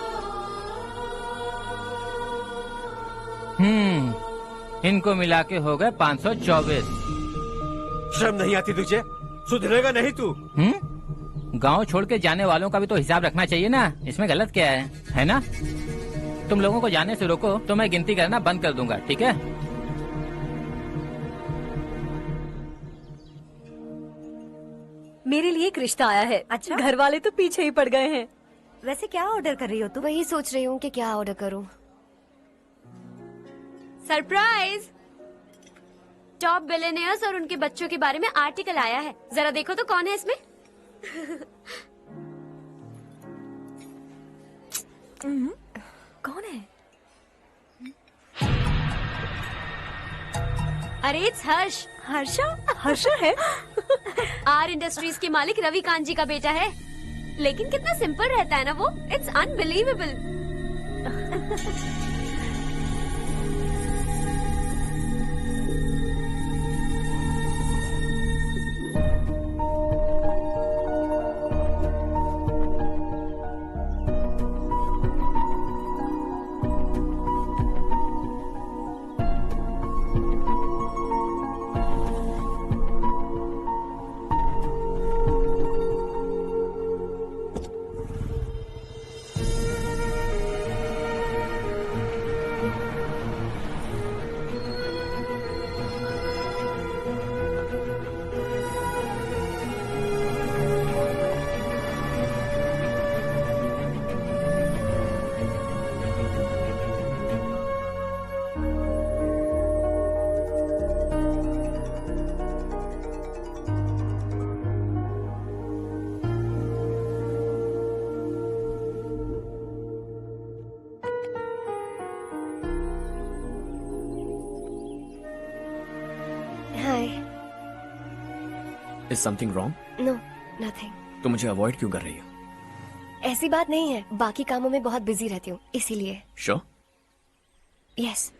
इनको मिला के हो गए 524। शर्म नहीं आती तुझे? सुधरेगा नहीं तू? गांव छोड़ के जाने वालों का भी तो हिसाब रखना चाहिए ना। इसमें गलत क्या है ना? तुम लोगों को जाने से रोको तो मैं गिनती करना बंद कर दूंगा, ठीक है? मेरे लिए एक रिश्ता आया है। अच्छा? घर वाले तो पीछे ही पड़ गए हैं। वैसे क्या ऑर्डर कर रही हो तुम? वही सोच रही हूँ कि क्या ऑर्डर करूँ। सरप्राइज! टॉप बिलियनियर्स और उनके बच्चों के बारे में आर्टिकल आया है। जरा देखो तो कौन है इसमें। कौन है? अरे इट्स हर्ष। हर्षा है? आर इंडस्ट्रीज के मालिक रवि कांत जी का बेटा है। लेकिन कितना सिंपल रहता है ना वो। It's unbelievable. Is something wrong? No, nothing. तो मुझे अवॉइड क्यों कर रही हो? ऐसी बात नहीं है, बाकी कामों में बहुत बिजी रहती हूँ इसीलिए। Sure? Yes.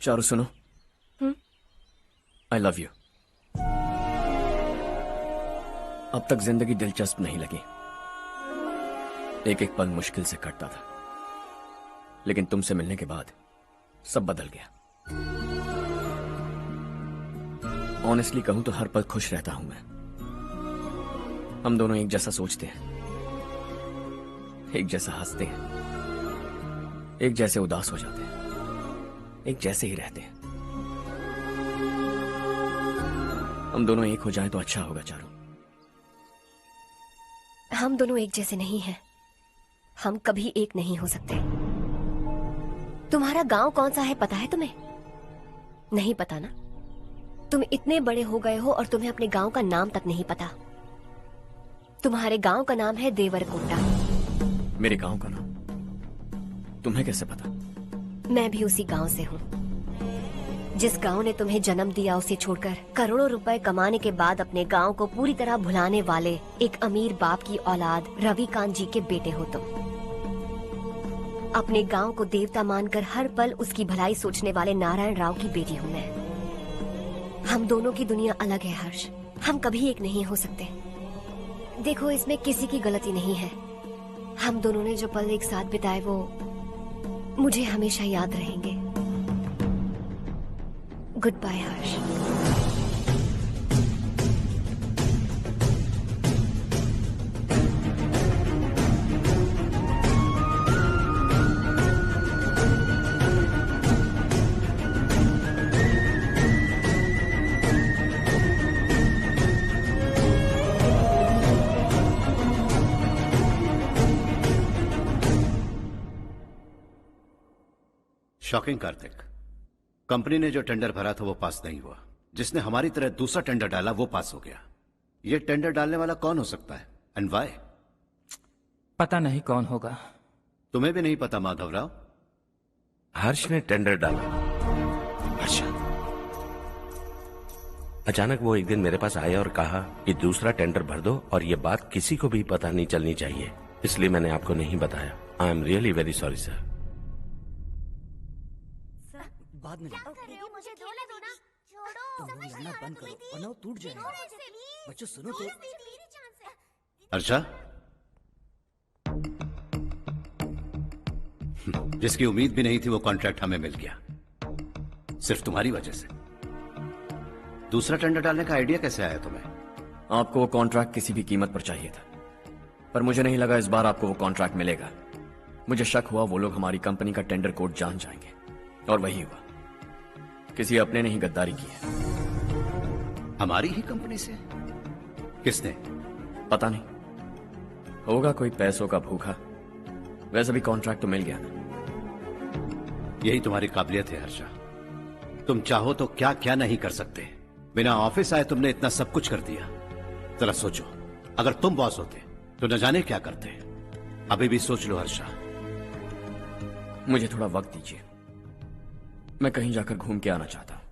चारू सुनो। I love you. अब तक जिंदगी दिलचस्प नहीं लगी। एक एक पल मुश्किल से कटता था, लेकिन तुमसे मिलने के बाद सब बदल गया। ऑनेस्टली कहूं तो हर पल खुश रहता हूं मैं। हम दोनों एक जैसा सोचते हैं, एक जैसा हंसते हैं, एक जैसे उदास हो जाते हैं, एक जैसे ही रहते हैं। हम दोनों एक हो जाएं तो अच्छा होगा चारू। हम दोनों एक जैसे नहीं हैं। हम कभी एक नहीं हो सकते। तुम्हारा गांव कौन सा है पता है तुम्हें? नहीं पता ना? तुम इतने बड़े हो गए हो और तुम्हें अपने गांव का नाम तक नहीं पता। तुम्हारे गांव का नाम है देवरकोटा। मेरे गांव का नाम तुम्हें कैसे पता? मैं भी उसी गांव से हूँ। जिस गांव ने तुम्हें जन्म दिया उसे छोड़कर करोड़ों रुपए कमाने के बाद अपने गांव को पूरी तरह भुलाने वाले एक अमीर बाप की औलाद रवि कांत जी के बेटे हो तुम। अपने गांव को देवता मानकर हर पल उसकी भलाई सोचने वाले नारायण राव की बेटी हूँ मैं। हम दोनों की दुनिया अलग है हर्ष। हम कभी एक नहीं हो सकते। देखो इसमें किसी की गलती नहीं है। हम दोनों ने जो पल एक साथ बिताए वो मुझे हमेशा याद रहेंगे। गुड बाय हर्ष। शॉकिंग कार्तिक, कंपनी ने जो टेंडर भरा था वो पास नहीं हुआ। जिसने हमारी तरह दूसरा टेंडर डाला वो पास हो गया। ये टेंडर डालने वाला कौन हो सकता है एंड व्हाई? पता नहीं कौन होगा। तुम्हें भी नहीं पता माधवराव? हर्ष ने टेंडर डाला। अच्छा। अचानक वो एक दिन मेरे पास आया और कहा कि दूसरा टेंडर भर दो और ये बात किसी को भी पता नहीं चलनी चाहिए, इसलिए मैंने आपको नहीं बताया। I am really very sorry sir. बाद में मुझे धोने दो ना। छोड़ो, तुम लड़ना बंद करो वरना वो टूट जाएगा। बच्चों सुनो तो। अर्षा, जिसकी उम्मीद भी नहीं थी वो कॉन्ट्रैक्ट हमें मिल गया, सिर्फ तुम्हारी वजह से। दूसरा टेंडर डालने का आइडिया कैसे आया तुम्हें? आपको वो कॉन्ट्रैक्ट किसी भी कीमत पर चाहिए था, पर मुझे नहीं लगा इस बार आपको वो कॉन्ट्रैक्ट मिलेगा। मुझे शक हुआ वो लोग हमारी कंपनी का टेंडर कोड जान जाएंगे, और वही हुआ। किसी अपने ने ही गद्दारी की है। हमारी ही कंपनी से? किसने? पता नहीं, होगा कोई पैसों का भूखा। वैसे भी कॉन्ट्रैक्ट तो मिल गया ना। यही तुम्हारी काबिलियत है हर्षा, तुम चाहो तो क्या क्या नहीं कर सकते। बिना ऑफिस आए तुमने इतना सब कुछ कर दिया। जरा सोचो, अगर तुम बॉस होते तो न जाने क्या करते। अभी भी सोच लो हर्षा। मुझे थोड़ा वक्त दीजिए, मैं कहीं जाकर घूम के आना चाहता हूं।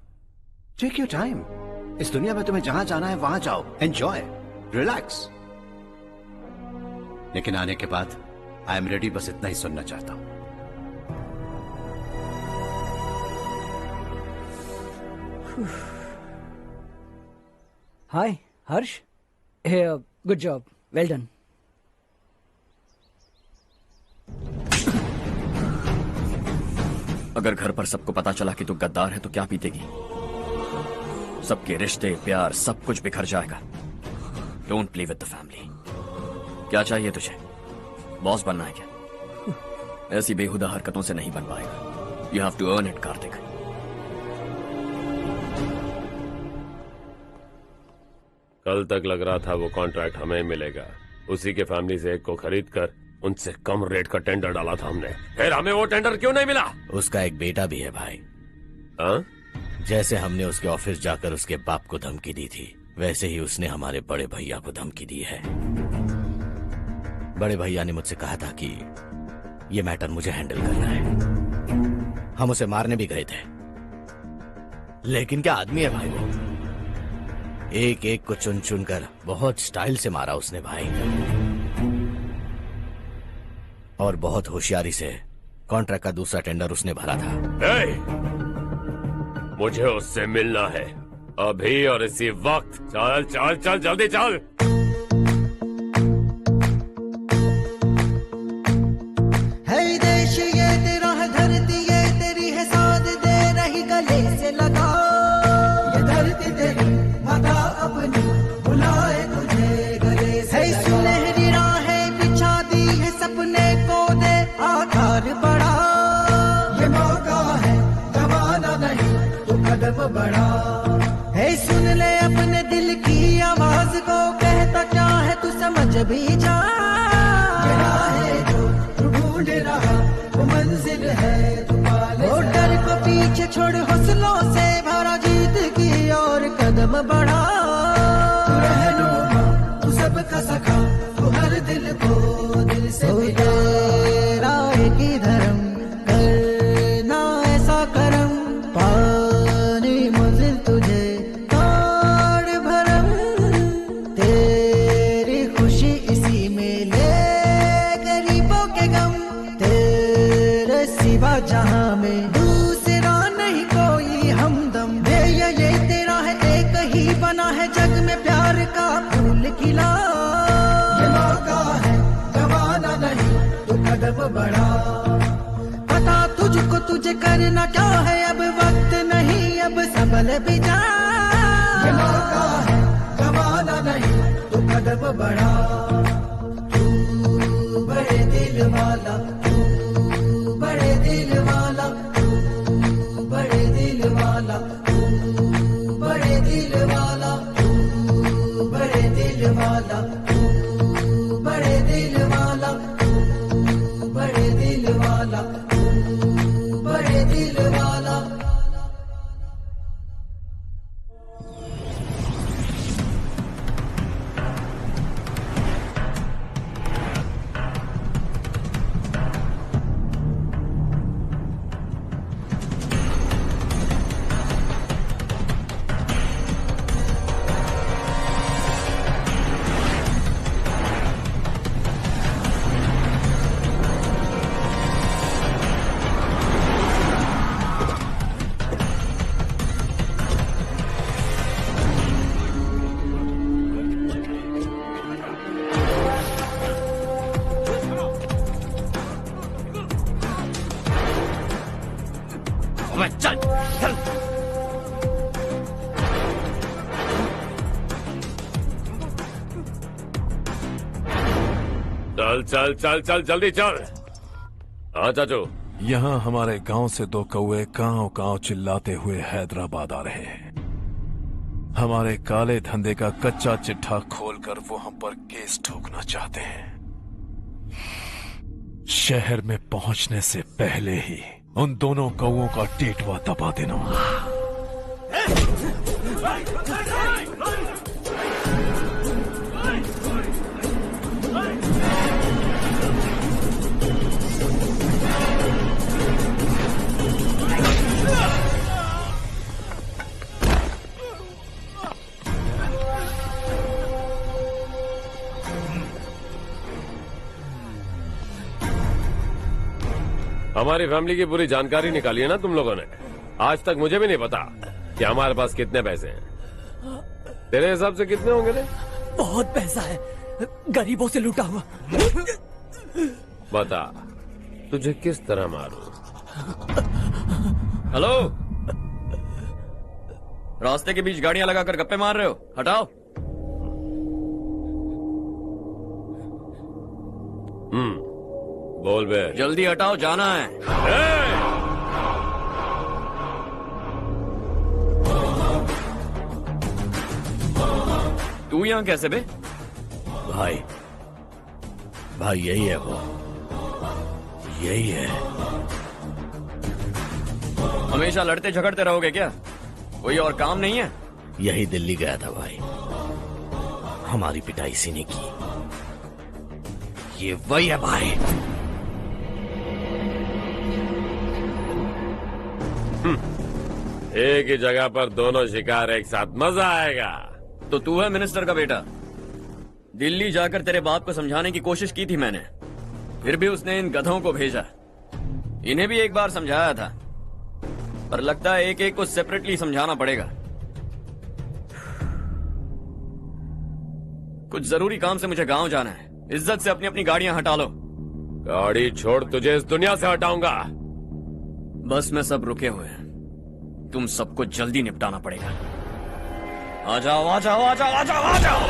Take your time. इस दुनिया में तुम्हें जहां जाना है वहां जाओ, एंजॉय, रिलैक्स। लेकिन आने के बाद आई एम रेडी, बस इतना ही सुनना चाहता हूं। हाय हर्ष, गुड जॉब, वेल डन। अगर घर पर सबको पता चला कि तू गद्दार है तो क्या पीतेगी? सबके रिश्ते, प्यार, सब कुछ बिखर जाएगा। Don't play with the family. क्या चाहिए तुझे? बॉस बनना है क्या? ऐसी बेहुदा हरकतों से नहीं बन पाएगा। You have to earn it Kartik. कल तक लग रहा था वो कॉन्ट्रैक्ट हमें मिलेगा। उसी के फैमिली से एक को खरीद कर उनसे कम रेट का टेंडर डाला था हमने, फिर हमें वो टेंडर क्यों नहीं मिला? उसका एक बेटा भी है भाई। हाँ? जैसे हमने उसके ऑफिस जाकर उसके बाप को धमकी दी थी, वैसे ही उसने हमारे बड़े भैया को धमकी दी है। बड़े भैया ने मुझसे कहा था कि ये मैटर मुझे हैंडल करना है। हम उसे मारने भी गए थे, लेकिन क्या आदमी है भाई वो। एक एक को चुन चुन कर बहुत स्टाइल से मारा उसने भाई, और बहुत होशियारी से कॉन्ट्रैक्ट का दूसरा टेंडर उसने भरा था। मुझे उससे मिलना है अभी और इसी वक्त। चल चल चल जल्दी चल। है देश ये तेरा है, धरती ये तेरी है, साथ दे रही गले से लगा। ये धरती तेरी माता अपनी बुलाए तुझे गले से। सुनहरी राहें बिछा दी है, सपने को दे आकार बड़ा। ये मौका है, गवाना नहीं तो कदम बढ़ा। है सुन ले अपने दिल की आवाज को, कहता क्या है तू समझ भी जा। ये राहें जो तू ढूंढ रहा वो मंजिल है तू पाले। वो डर को पीछे छोड़ हौसलों से भरा, जीत की और कदम बढ़ा। तू रहनुमा, तू सबका सखा, तू हर दिल को दिल से तेरा एक ही धर्म, करना ऐसा करम, पानी मंजिल तुझे तोड़ भरम। तेरी खुशी इसी में ले गरीबों के गम, तेरे सिवा जहां में दूसरा नहीं कोई हमदम। ये तेरा है, एक ही बना है करना क्या है अब वक्त नहीं अब संभल भी जा। ये मौका है गवाना नहीं तो कदम बढ़ा। तू बड़े दिल वाला, तू बड़े दिल वाला, तू बड़े दिल वाला, तू बड़े दिल वाला, तू बड़े दिल वाला, तू बड़े दिल वाला, तू बड़े दिल वाला, तू बड़े दिल वाला। चल चल। चल चल चल चल जल्दी चल। हाँ चाचू। यहाँ हमारे गांव से 2 कौवे कांव कांव चिल्लाते हुए हैदराबाद आ रहे हैं। हमारे काले धंधे का कच्चा चिट्ठा खोलकर वो हम पर केस ठोकना चाहते हैं। शहर में पहुंचने से पहले ही उन दोनों कौवों का टेटवा दबा देना। हमारी फैमिली की पूरी जानकारी निकाली है ना तुम लोगों ने। आज तक मुझे भी नहीं पता कि हमारे पास कितने पैसे हैं। तेरे हिसाब से कितने होंगे रे? बहुत पैसा है, गरीबों से लूटा हुआ। बता तुझे किस तरह मारूं? हेलो, रास्ते के बीच गाड़ियां लगाकर गप्पे मार रहे हो? हटाओ। बोल बे। जल्दी हटाओ, जाना है। तू यहाँ कैसे बे? भाई यही है वो, यही है। हमेशा लड़ते झगड़ते रहोगे क्या? कोई और काम नहीं है? यही दिल्ली गया था भाई, हमारी पिटाई इसी ने की। ये वही है भाई। एक ही जगह पर दोनों शिकार एक साथ, मजा आएगा। तो तू है मिनिस्टर का बेटा? दिल्ली जाकर तेरे बाप को समझाने की कोशिश की थी मैंने, फिर भी उसने इन गधों को भेजा। इन्हें भी एक बार समझाया था, पर लगता है एक एक को सेपरेटली समझाना पड़ेगा। कुछ जरूरी काम से मुझे गांव जाना है। इज्जत से अपनी अपनी गाड़ियां हटा लो। गाड़ी छोड़, तुझे इस दुनिया से हटाऊंगा। बस में सब रुके हुए हैं, तुम सबको जल्दी निपटाना पड़ेगा। आ जाओ आ जाओ आ जाओ आ जाओ आ जाओ।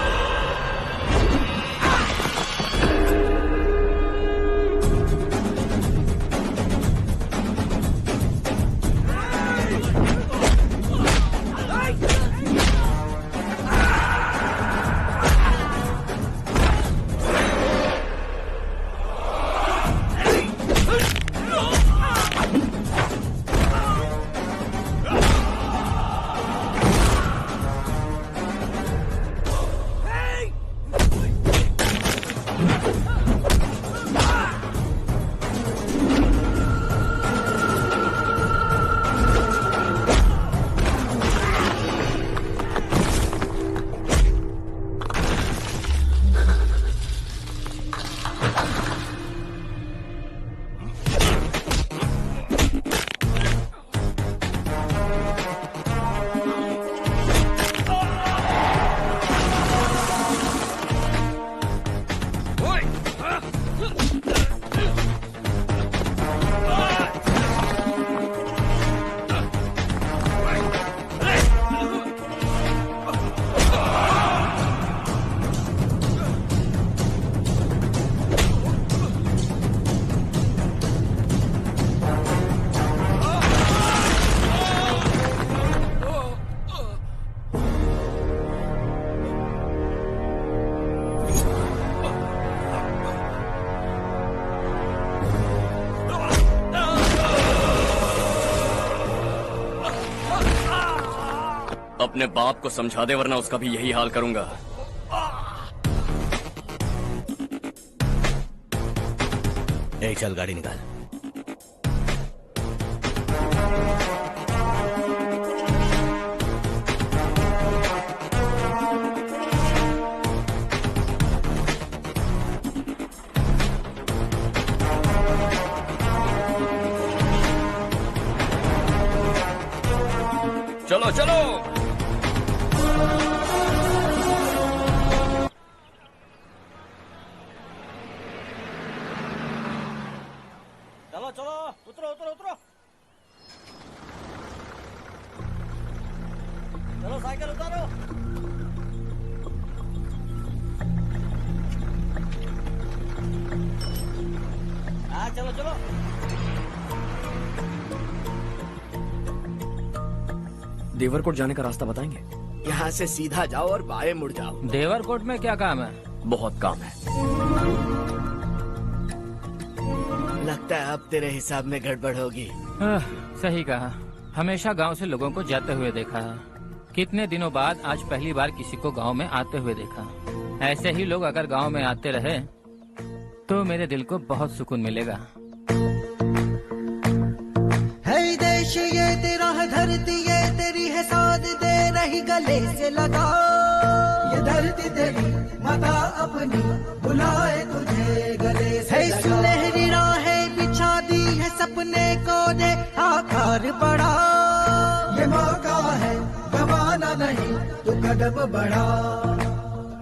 अपने बाप को समझा दे वरना उसका भी यही हाल करूंगा। एक चल गाड़ी निकाल। चलो चलो। चलो चलो, उतरो उतरो उतरो। चलो साइकिल उतारो। हाँ चलो चलो। देवरकोट जाने का रास्ता बताएंगे? यहाँ से सीधा जाओ और बाएं मुड़ जाओ। देवरकोट में क्या काम है? बहुत काम है। लगता है अब तेरे हिसाब में गड़बड़ होगी। सही कहा। हमेशा गांव से लोगों को जाते हुए देखा है। कितने दिनों बाद आज पहली बार किसी को गांव में आते हुए देखा। ऐसे ही लोग अगर गांव में आते रहे तो मेरे दिल को बहुत सुकून मिलेगा। है देश ये तेरा है, धरती ये तेरी है, साथ दे रही गले से लगा। ये धरती तेरी माता अपनी बुलाए तुझे गले से लगा। सुनहरी राहें बिछा दी है, सपने को दे आकार बढ़ा। ये मौका है गवाना नहीं, तू कदम बढ़ा।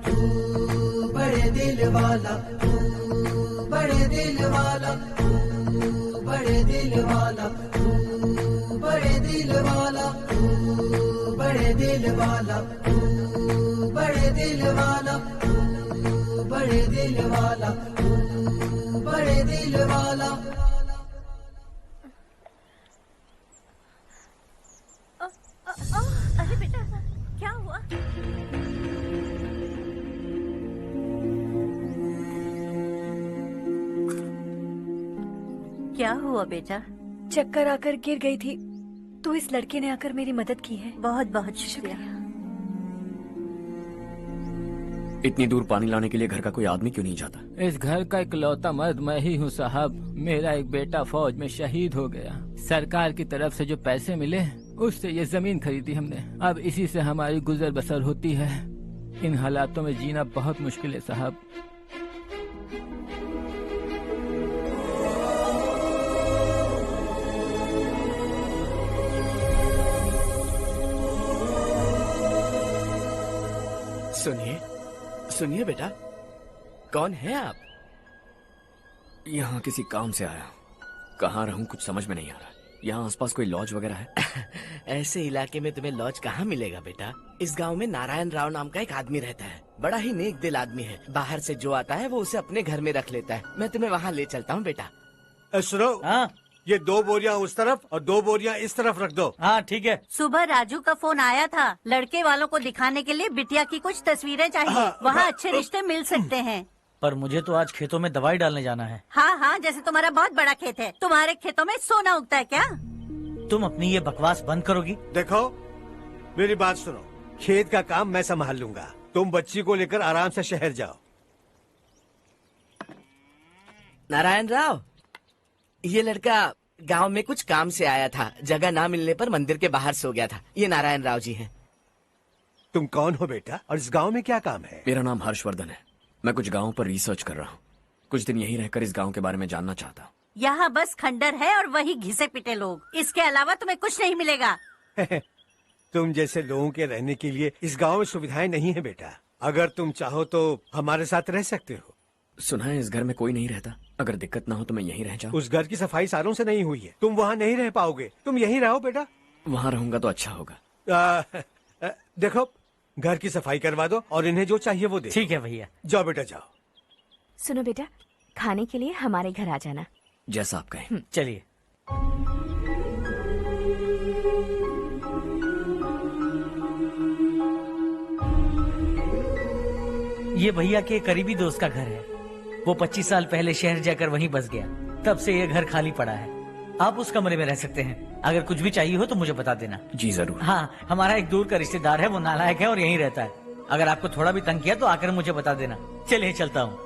तू बड़े दिल वाला, तू बड़े दिल वाला, तू बड़े दिल वाला, तू बड़े दिल वाला, तू बड़े दिल वाला, तू बड़े दिल वाला, तू बड़े दिल वाला, तू बड़े दिल वाला। अरे बेटा क्या हुआ? क्या हुआ बेटा? चक्कर आकर गिर गई थी तो इस लड़के ने आकर मेरी मदद की है। बहुत बहुत शुक्रिया। इतनी दूर पानी लाने के लिए घर का कोई आदमी क्यों नहीं जाता? इस घर का इकलौता मर्द मैं ही हूँ साहब। मेरा एक बेटा फौज में शहीद हो गया। सरकार की तरफ से जो पैसे मिले उससे ये जमीन खरीदी हमने। अब इसी से हमारी गुजर बसर होती है। इन हालातों में जीना बहुत मुश्किल है साहब। सुनिए सुनिए बेटा, कौन है आप? यहाँ किसी काम से आया। कहाँ रहूं कुछ समझ में नहीं आ रहा। यहाँ आसपास कोई लॉज वगैरह है? ऐसे इलाके में तुम्हें लॉज कहाँ मिलेगा बेटा। इस गांव में नारायण राव नाम का एक आदमी रहता है। बड़ा ही नेक दिल आदमी है। बाहर से जो आता है वो उसे अपने घर में रख लेता है। मैं तुम्हें वहाँ ले चलता हूँ बेटा। सुनो, ये 2 बोरियां उस तरफ और 2 बोरियां इस तरफ रख दो। हाँ ठीक है। सुबह राजू का फोन आया था। लड़के वालों को दिखाने के लिए बिटिया की कुछ तस्वीरें चाहिए। वहाँ अच्छे रिश्ते मिल सकते हैं। पर मुझे तो आज खेतों में दवाई डालने जाना है। हाँ हाँ, जैसे तुम्हारा बहुत बड़ा खेत है। तुम्हारे खेतों में सोना उगता है क्या? तुम अपनी ये बकवास बंद करोगी? देखो मेरी बात सुनो, खेत का काम मैं संभाल लूंगा। तुम बच्ची को लेकर आराम से शहर जाओ। नारायण राव, ये लड़का गांव में कुछ काम से आया था। जगह ना मिलने पर मंदिर के बाहर सो गया था। ये नारायण राव जी हैं। तुम कौन हो बेटा और इस गांव में क्या काम है? मेरा नाम हर्षवर्धन है। मैं कुछ गाँव पर रिसर्च कर रहा हूँ। कुछ दिन यहीं रहकर इस गाँव के बारे में जानना चाहता हूँ। यहाँ बस खंडर है और वही घिसे पिटे लोग। इसके अलावा तुम्हें कुछ नहीं मिलेगा। तुम जैसे लोगों के रहने के लिए इस गांव में सुविधाएं नहीं है बेटा। अगर तुम चाहो तो हमारे साथ रह सकते हो। सुना है इस घर में कोई नहीं रहता। अगर दिक्कत ना हो तो मैं यहीं रह जाऊँ। उस घर की सफाई सालों से नहीं हुई है। तुम वहाँ नहीं रह पाओगे। तुम यहीं रहो बेटा। वहाँ रहूंगा तो अच्छा होगा। देखो, घर की सफाई करवा दो और इन्हें जो चाहिए वो दे। ठीक है भैया। जाओ बेटा जाओ। सुनो बेटा, खाने के लिए हमारे घर आ जाना। जैसा आप कहें। चलिए। ये भैया के करीबी दोस्त का घर है। वो 25 साल पहले शहर जाकर वहीं बस गया। तब से ये घर खाली पड़ा है। आप उस कमरे में रह सकते हैं। अगर कुछ भी चाहिए हो तो मुझे बता देना। जी जरूर। हाँ, हमारा एक दूर का रिश्तेदार है, वो नालायक है और यहीं रहता है। अगर आपको थोड़ा भी तंग किया तो आकर मुझे बता देना। चलिए चलता हूँ।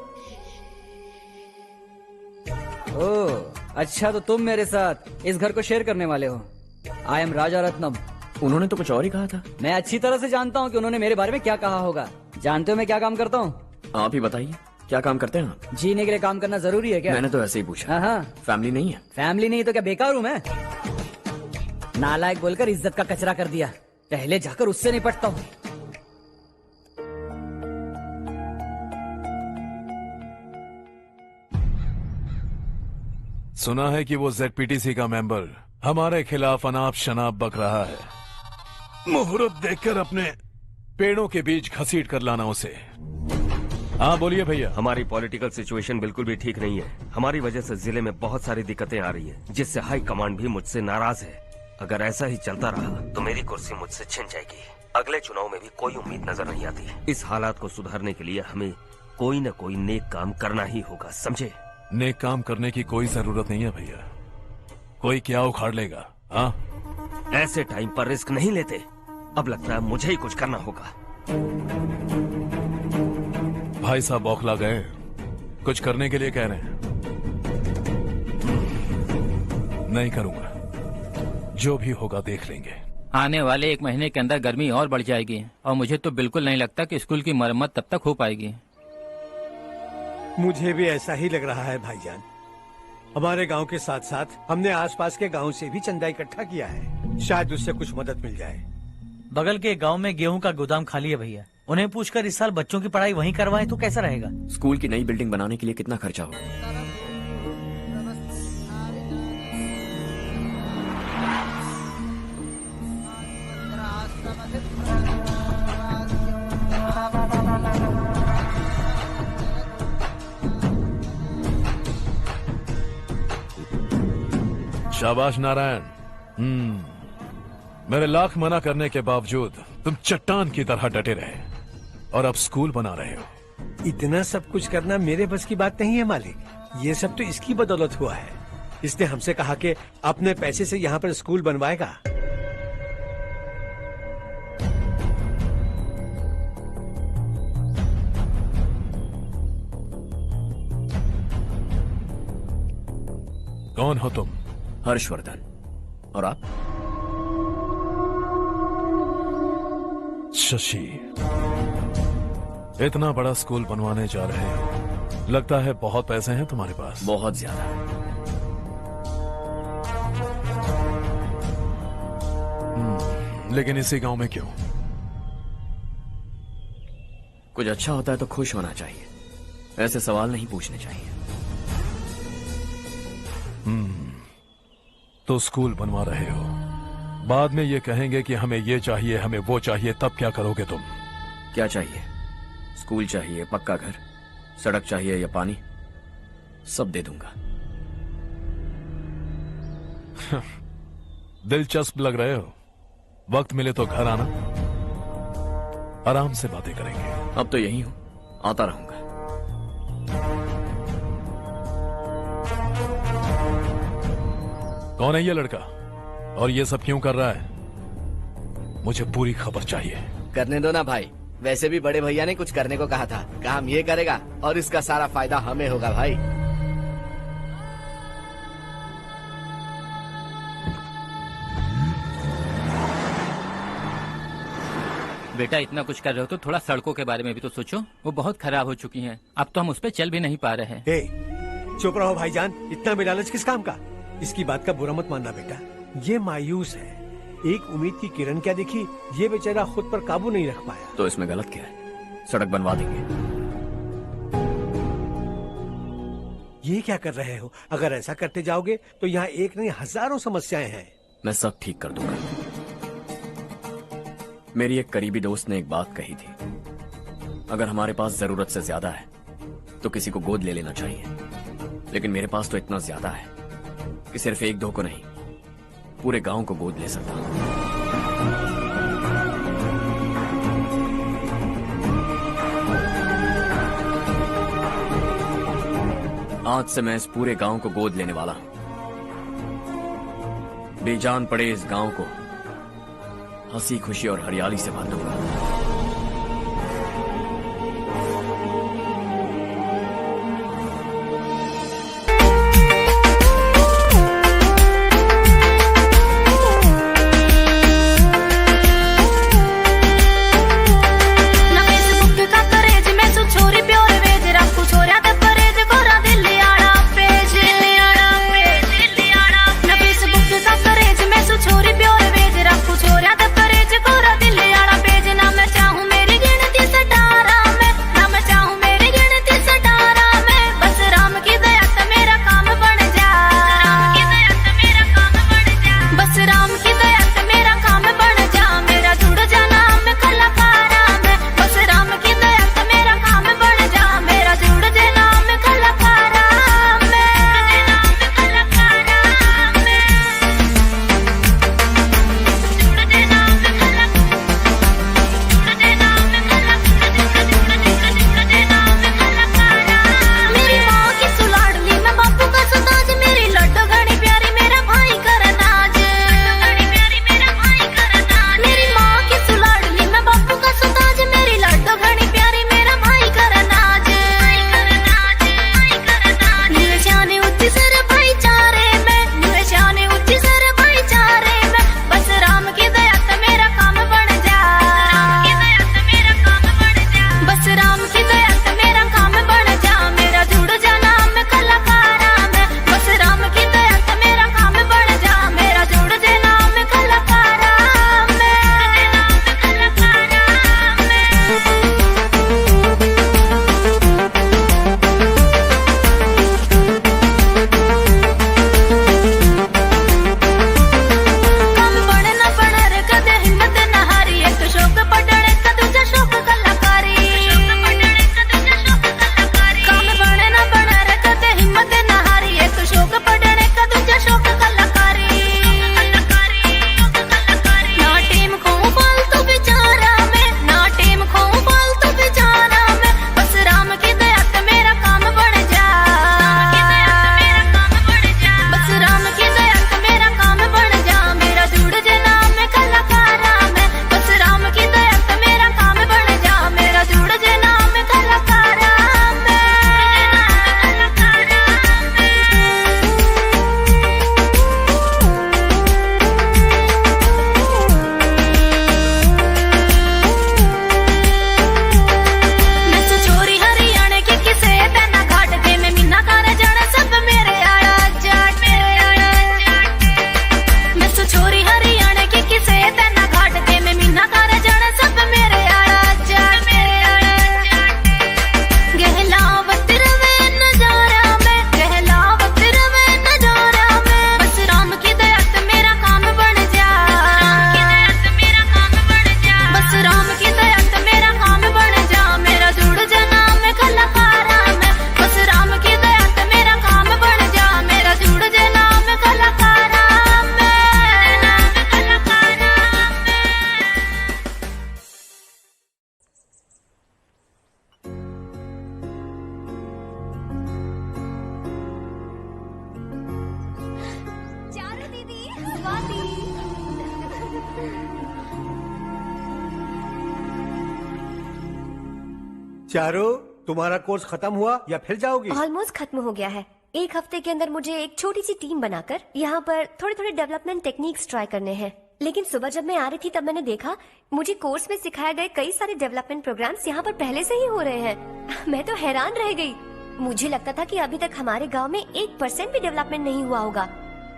ओह, अच्छा तो तुम मेरे साथ इस घर को शेयर करने वाले हो। आई एम राजा रत्नम। उन्होंने तो कुछ और ही कहा था। मैं अच्छी तरह से जानता हूँ कि उन्होंने मेरे बारे में क्या कहा होगा। जानते हो मैं क्या काम करता हूँ? आप ही बताइए, क्या काम करते हैं आप? जीने के लिए काम करना जरूरी है क्या? मैंने तो ऐसे ही पूछा। हाँ, फैमिली नहीं है? फैमिली नहीं तो क्या बेकार हूँ मैं? नालायक बोलकर इज्जत का कचरा कर दिया। पहले जाकर उससे निपटता हूँ। सुना है कि वो ZPTC का मेंबर हमारे खिलाफ अनाप शनाप बक रहा है। मुहूर्त देखकर अपने पेड़ों के बीच घसीट कर लाना उसे। हाँ बोलिए भैया। हमारी पॉलिटिकल सिचुएशन बिल्कुल भी ठीक नहीं है। हमारी वजह से जिले में बहुत सारी दिक्कतें आ रही है, जिससे हाई कमांड भी मुझसे नाराज है। अगर ऐसा ही चलता रहा तो मेरी कुर्सी मुझसे छिन जाएगी। अगले चुनाव में भी कोई उम्मीद नजर नहीं आती। इस हालात को सुधारने के लिए हमें कोई न कोई नेक काम करना ही होगा, समझे? नेक काम करने की कोई जरूरत नहीं है भैया। कोई क्या उखाड़ लेगा। हाँ, ऐसे टाइम पर रिस्क नहीं लेते। अब लगता है मुझे ही कुछ करना होगा। भाई साहब बौखला गए, कुछ करने के लिए कह रहे हैं। नहीं करूंगा, जो भी होगा देख लेंगे। आने वाले 1 महीने के अंदर गर्मी और बढ़ जाएगी और मुझे तो बिल्कुल नहीं लगता कि स्कूल की मरम्मत तब तक हो पाएगी। मुझे भी ऐसा ही लग रहा है भाईजान। हमारे गांव के साथ साथ हमने आसपास के गांव से भी चंदा इकट्ठा किया है, शायद उससे कुछ मदद मिल जाए। बगल के गांव में गेहूं का गोदाम खाली है भैया। उन्हें पूछकर इस साल बच्चों की पढ़ाई वहीं करवाएं तो कैसा रहेगा? स्कूल की नई बिल्डिंग बनाने के लिए कितना खर्चा होगा? शाबाश नारायण। मेरे लाख मना करने के बावजूद तुम चट्टान की तरह डटे रहे और अब स्कूल बना रहे हो। इतना सब कुछ करना मेरे बस की बात नहीं है मालिक। ये सब तो इसकी बदौलत हुआ है। इसने हमसे कहा कि अपने पैसे से यहाँ पर स्कूल बनवाएगा। कौन हो तुम? हर्षवर्धन। और आप? शशि। इतना बड़ा स्कूल बनवाने जा रहे हो, लगता है बहुत पैसे हैं तुम्हारे पास। बहुत ज्यादा। लेकिन इसी गांव में क्यों? कुछ अच्छा होता है तो खुश होना चाहिए, ऐसे सवाल नहीं पूछने चाहिए। तो स्कूल बनवा रहे हो, बाद में ये कहेंगे कि हमें ये चाहिए, हमें वो चाहिए, तब क्या करोगे तुम? क्या चाहिए? स्कूल चाहिए, पक्का घर, सड़क चाहिए या पानी, सब दे दूंगा। दिलचस्प लग रहे हो। वक्त मिले तो घर आना, आराम से बातें करेंगे। अब तो यही हूं, आता रहूंगा। कौन है ये लड़का और ये सब क्यों कर रहा है? मुझे पूरी खबर चाहिए। करने दो ना भाई, वैसे भी बड़े भैया ने कुछ करने को कहा था। काम ये करेगा और इसका सारा फायदा हमें होगा भाई। बेटा इतना कुछ कर रहे हो तो थोड़ा सड़कों के बारे में भी तो सोचो, वो बहुत खराब हो चुकी हैं। अब तो हम उस पर चल भी नहीं पा रहे हैं। चुप रहो भाईजान, इतना भी लालच किस काम का? इसकी बात का बुरा मत मानना बेटा, ये मायूस है। एक उम्मीद की किरण क्या दिखी, ये बेचारा खुद पर काबू नहीं रख पाया। तो इसमें गलत क्या है? सड़क बनवा देंगे। ये क्या कर रहे हो? अगर ऐसा करते जाओगे तो यहाँ एक नहीं हजारों समस्याएं हैं। मैं सब ठीक कर दूंगा। मेरी एक करीबी दोस्त ने एक बात कही थी, अगर हमारे पास जरूरत से ज्यादा है तो किसी को गोद ले लेना चाहिए। लेकिन मेरे पास तो इतना ज्यादा है कि सिर्फ 1-2 को नहीं, पूरे गांव को गोद ले सकता हूं। आज से मैं इस पूरे गांव को गोद लेने वाला हूं। बेजान पड़े इस गांव को हंसी खुशी और हरियाली से भर दूंगा। चारो, तुम्हारा कोर्स खत्म हुआ या फिर जाओगी? ऑलमोस्ट खत्म हो गया है। एक हफ्ते के अंदर मुझे एक छोटी सी टीम बनाकर यहाँ पर थोड़े थोड़े डेवलपमेंट टेक्निक्स ट्राई करने हैं। लेकिन सुबह जब मैं आ रही थी तब मैंने देखा मुझे कोर्स में सिखाए गए कई सारे डेवलपमेंट प्रोग्राम्स यहाँ पर पहले से ही हो रहे हैं। मैं तो हैरान रह गई। मुझे लगता था कि अभी तक हमारे गांव में 1% भी डेवलपमेंट नहीं हुआ होगा,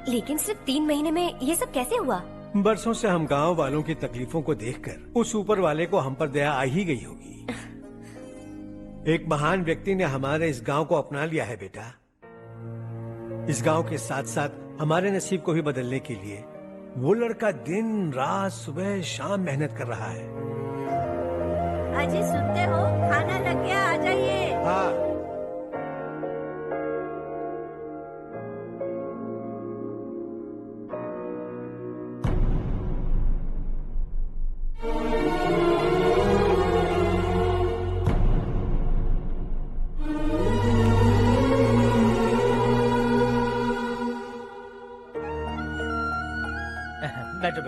लेकिन सिर्फ 3 महीने में ये सब कैसे हुआ? बरसों से हम गांव वालों की तकलीफों को देखकर उस ऊपर वाले को हम पर दया आ ही गई होगी। एक महान व्यक्ति ने हमारे इस गांव को अपना लिया है बेटा। इस गांव के साथ साथ हमारे नसीब को भी बदलने के लिए वो लड़का दिन रात सुबह शाम मेहनत कर रहा है। अजी सुनते हो, खाना लग गया, आ जाइए। हाँ।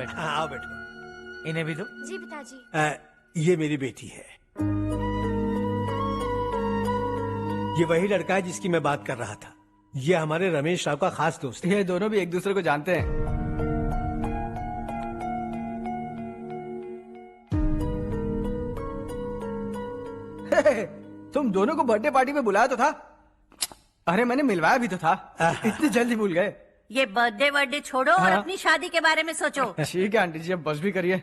बैठो, हाँ, आओ बैठो। इन्हें भी दो। जी पिताजी। ये मेरी बेटी है। ये वही लड़का है जिसकी मैं बात कर रहा था। ये हमारे रमेश राव का खास दोस्त है। ये दोनों भी एक दूसरे को जानते हैं। तुम दोनों को बर्थडे पार्टी में बुलाया तो था। अरे मैंने मिलवाया भी तो था। इतनी जल्दी भूल गए। ये बर्थडे छोड़ो और हाँ? अपनी शादी के बारे में सोचो। ठीक है आंटी जी, अब बस भी करिए।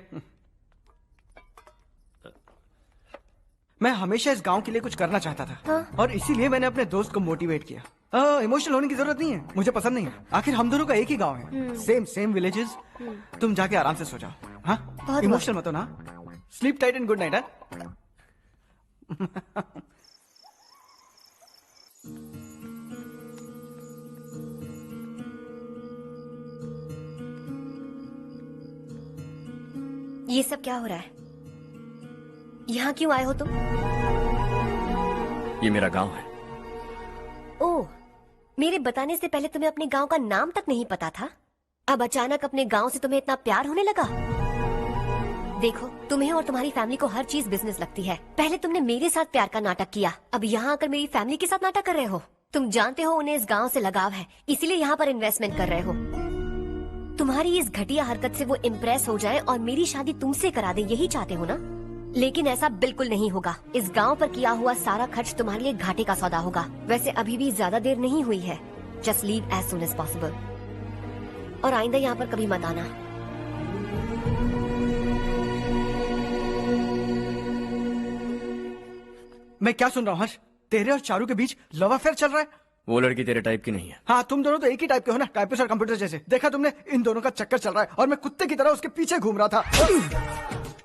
मैं हमेशा इस गांव के लिए कुछ करना चाहता था। हाँ? और इसीलिए मैंने अपने दोस्त को मोटिवेट किया। इमोशनल होने की जरूरत नहीं है, मुझे पसंद नहीं है। आखिर हम दोनों का एक ही गांव है, सेम विलेजेस। तुम जाके आराम से सो जाओ। हाँ, इमोशनल मत हो ना। Sleep tight and good night. ये सब क्या हो रहा है? यहाँ क्यों आए हो तुम? ये मेरा गांव है। ओह, मेरे बताने से पहले तुम्हें अपने गांव का नाम तक नहीं पता था? अब अचानक अपने गांव से तुम्हें इतना प्यार होने लगा? देखो, तुम्हें और तुम्हारी फैमिली को हर चीज बिजनेस लगती है। पहले तुमने मेरे साथ प्यार का नाटक किया, अब यहाँ आकर मेरी फैमिली के साथ नाटक कर रहे हो। तुम जानते हो उन्हें इस गांव से लगाव है, इसीलिए यहाँ पर इन्वेस्टमेंट कर रहे हो। तुम्हारी इस घटिया हरकत से वो इम्प्रेस हो जाए और मेरी शादी तुमसे करा दे, यही चाहते हो ना? लेकिन ऐसा बिल्कुल नहीं होगा। इस गांव पर किया हुआ सारा खर्च तुम्हारे लिए घाटे का सौदा होगा। वैसे अभी भी ज्यादा देर नहीं हुई है। Just leave as soon as possible. और आइंदा यहाँ पर कभी मत आना। मैं क्या सुन रहा हूँ हर्ष? तेरे और चारू के बीच लव अफेयर चल रहा है? वो लड़की तेरे टाइप की नहीं है। हाँ, तुम दोनों तो एक ही टाइप के हो ना, टाइपिस्ट और कंप्यूटर जैसे। देखा तुमने, इन दोनों का चक्कर चल रहा है और मैं कुत्ते की तरह उसके पीछे घूम रहा था।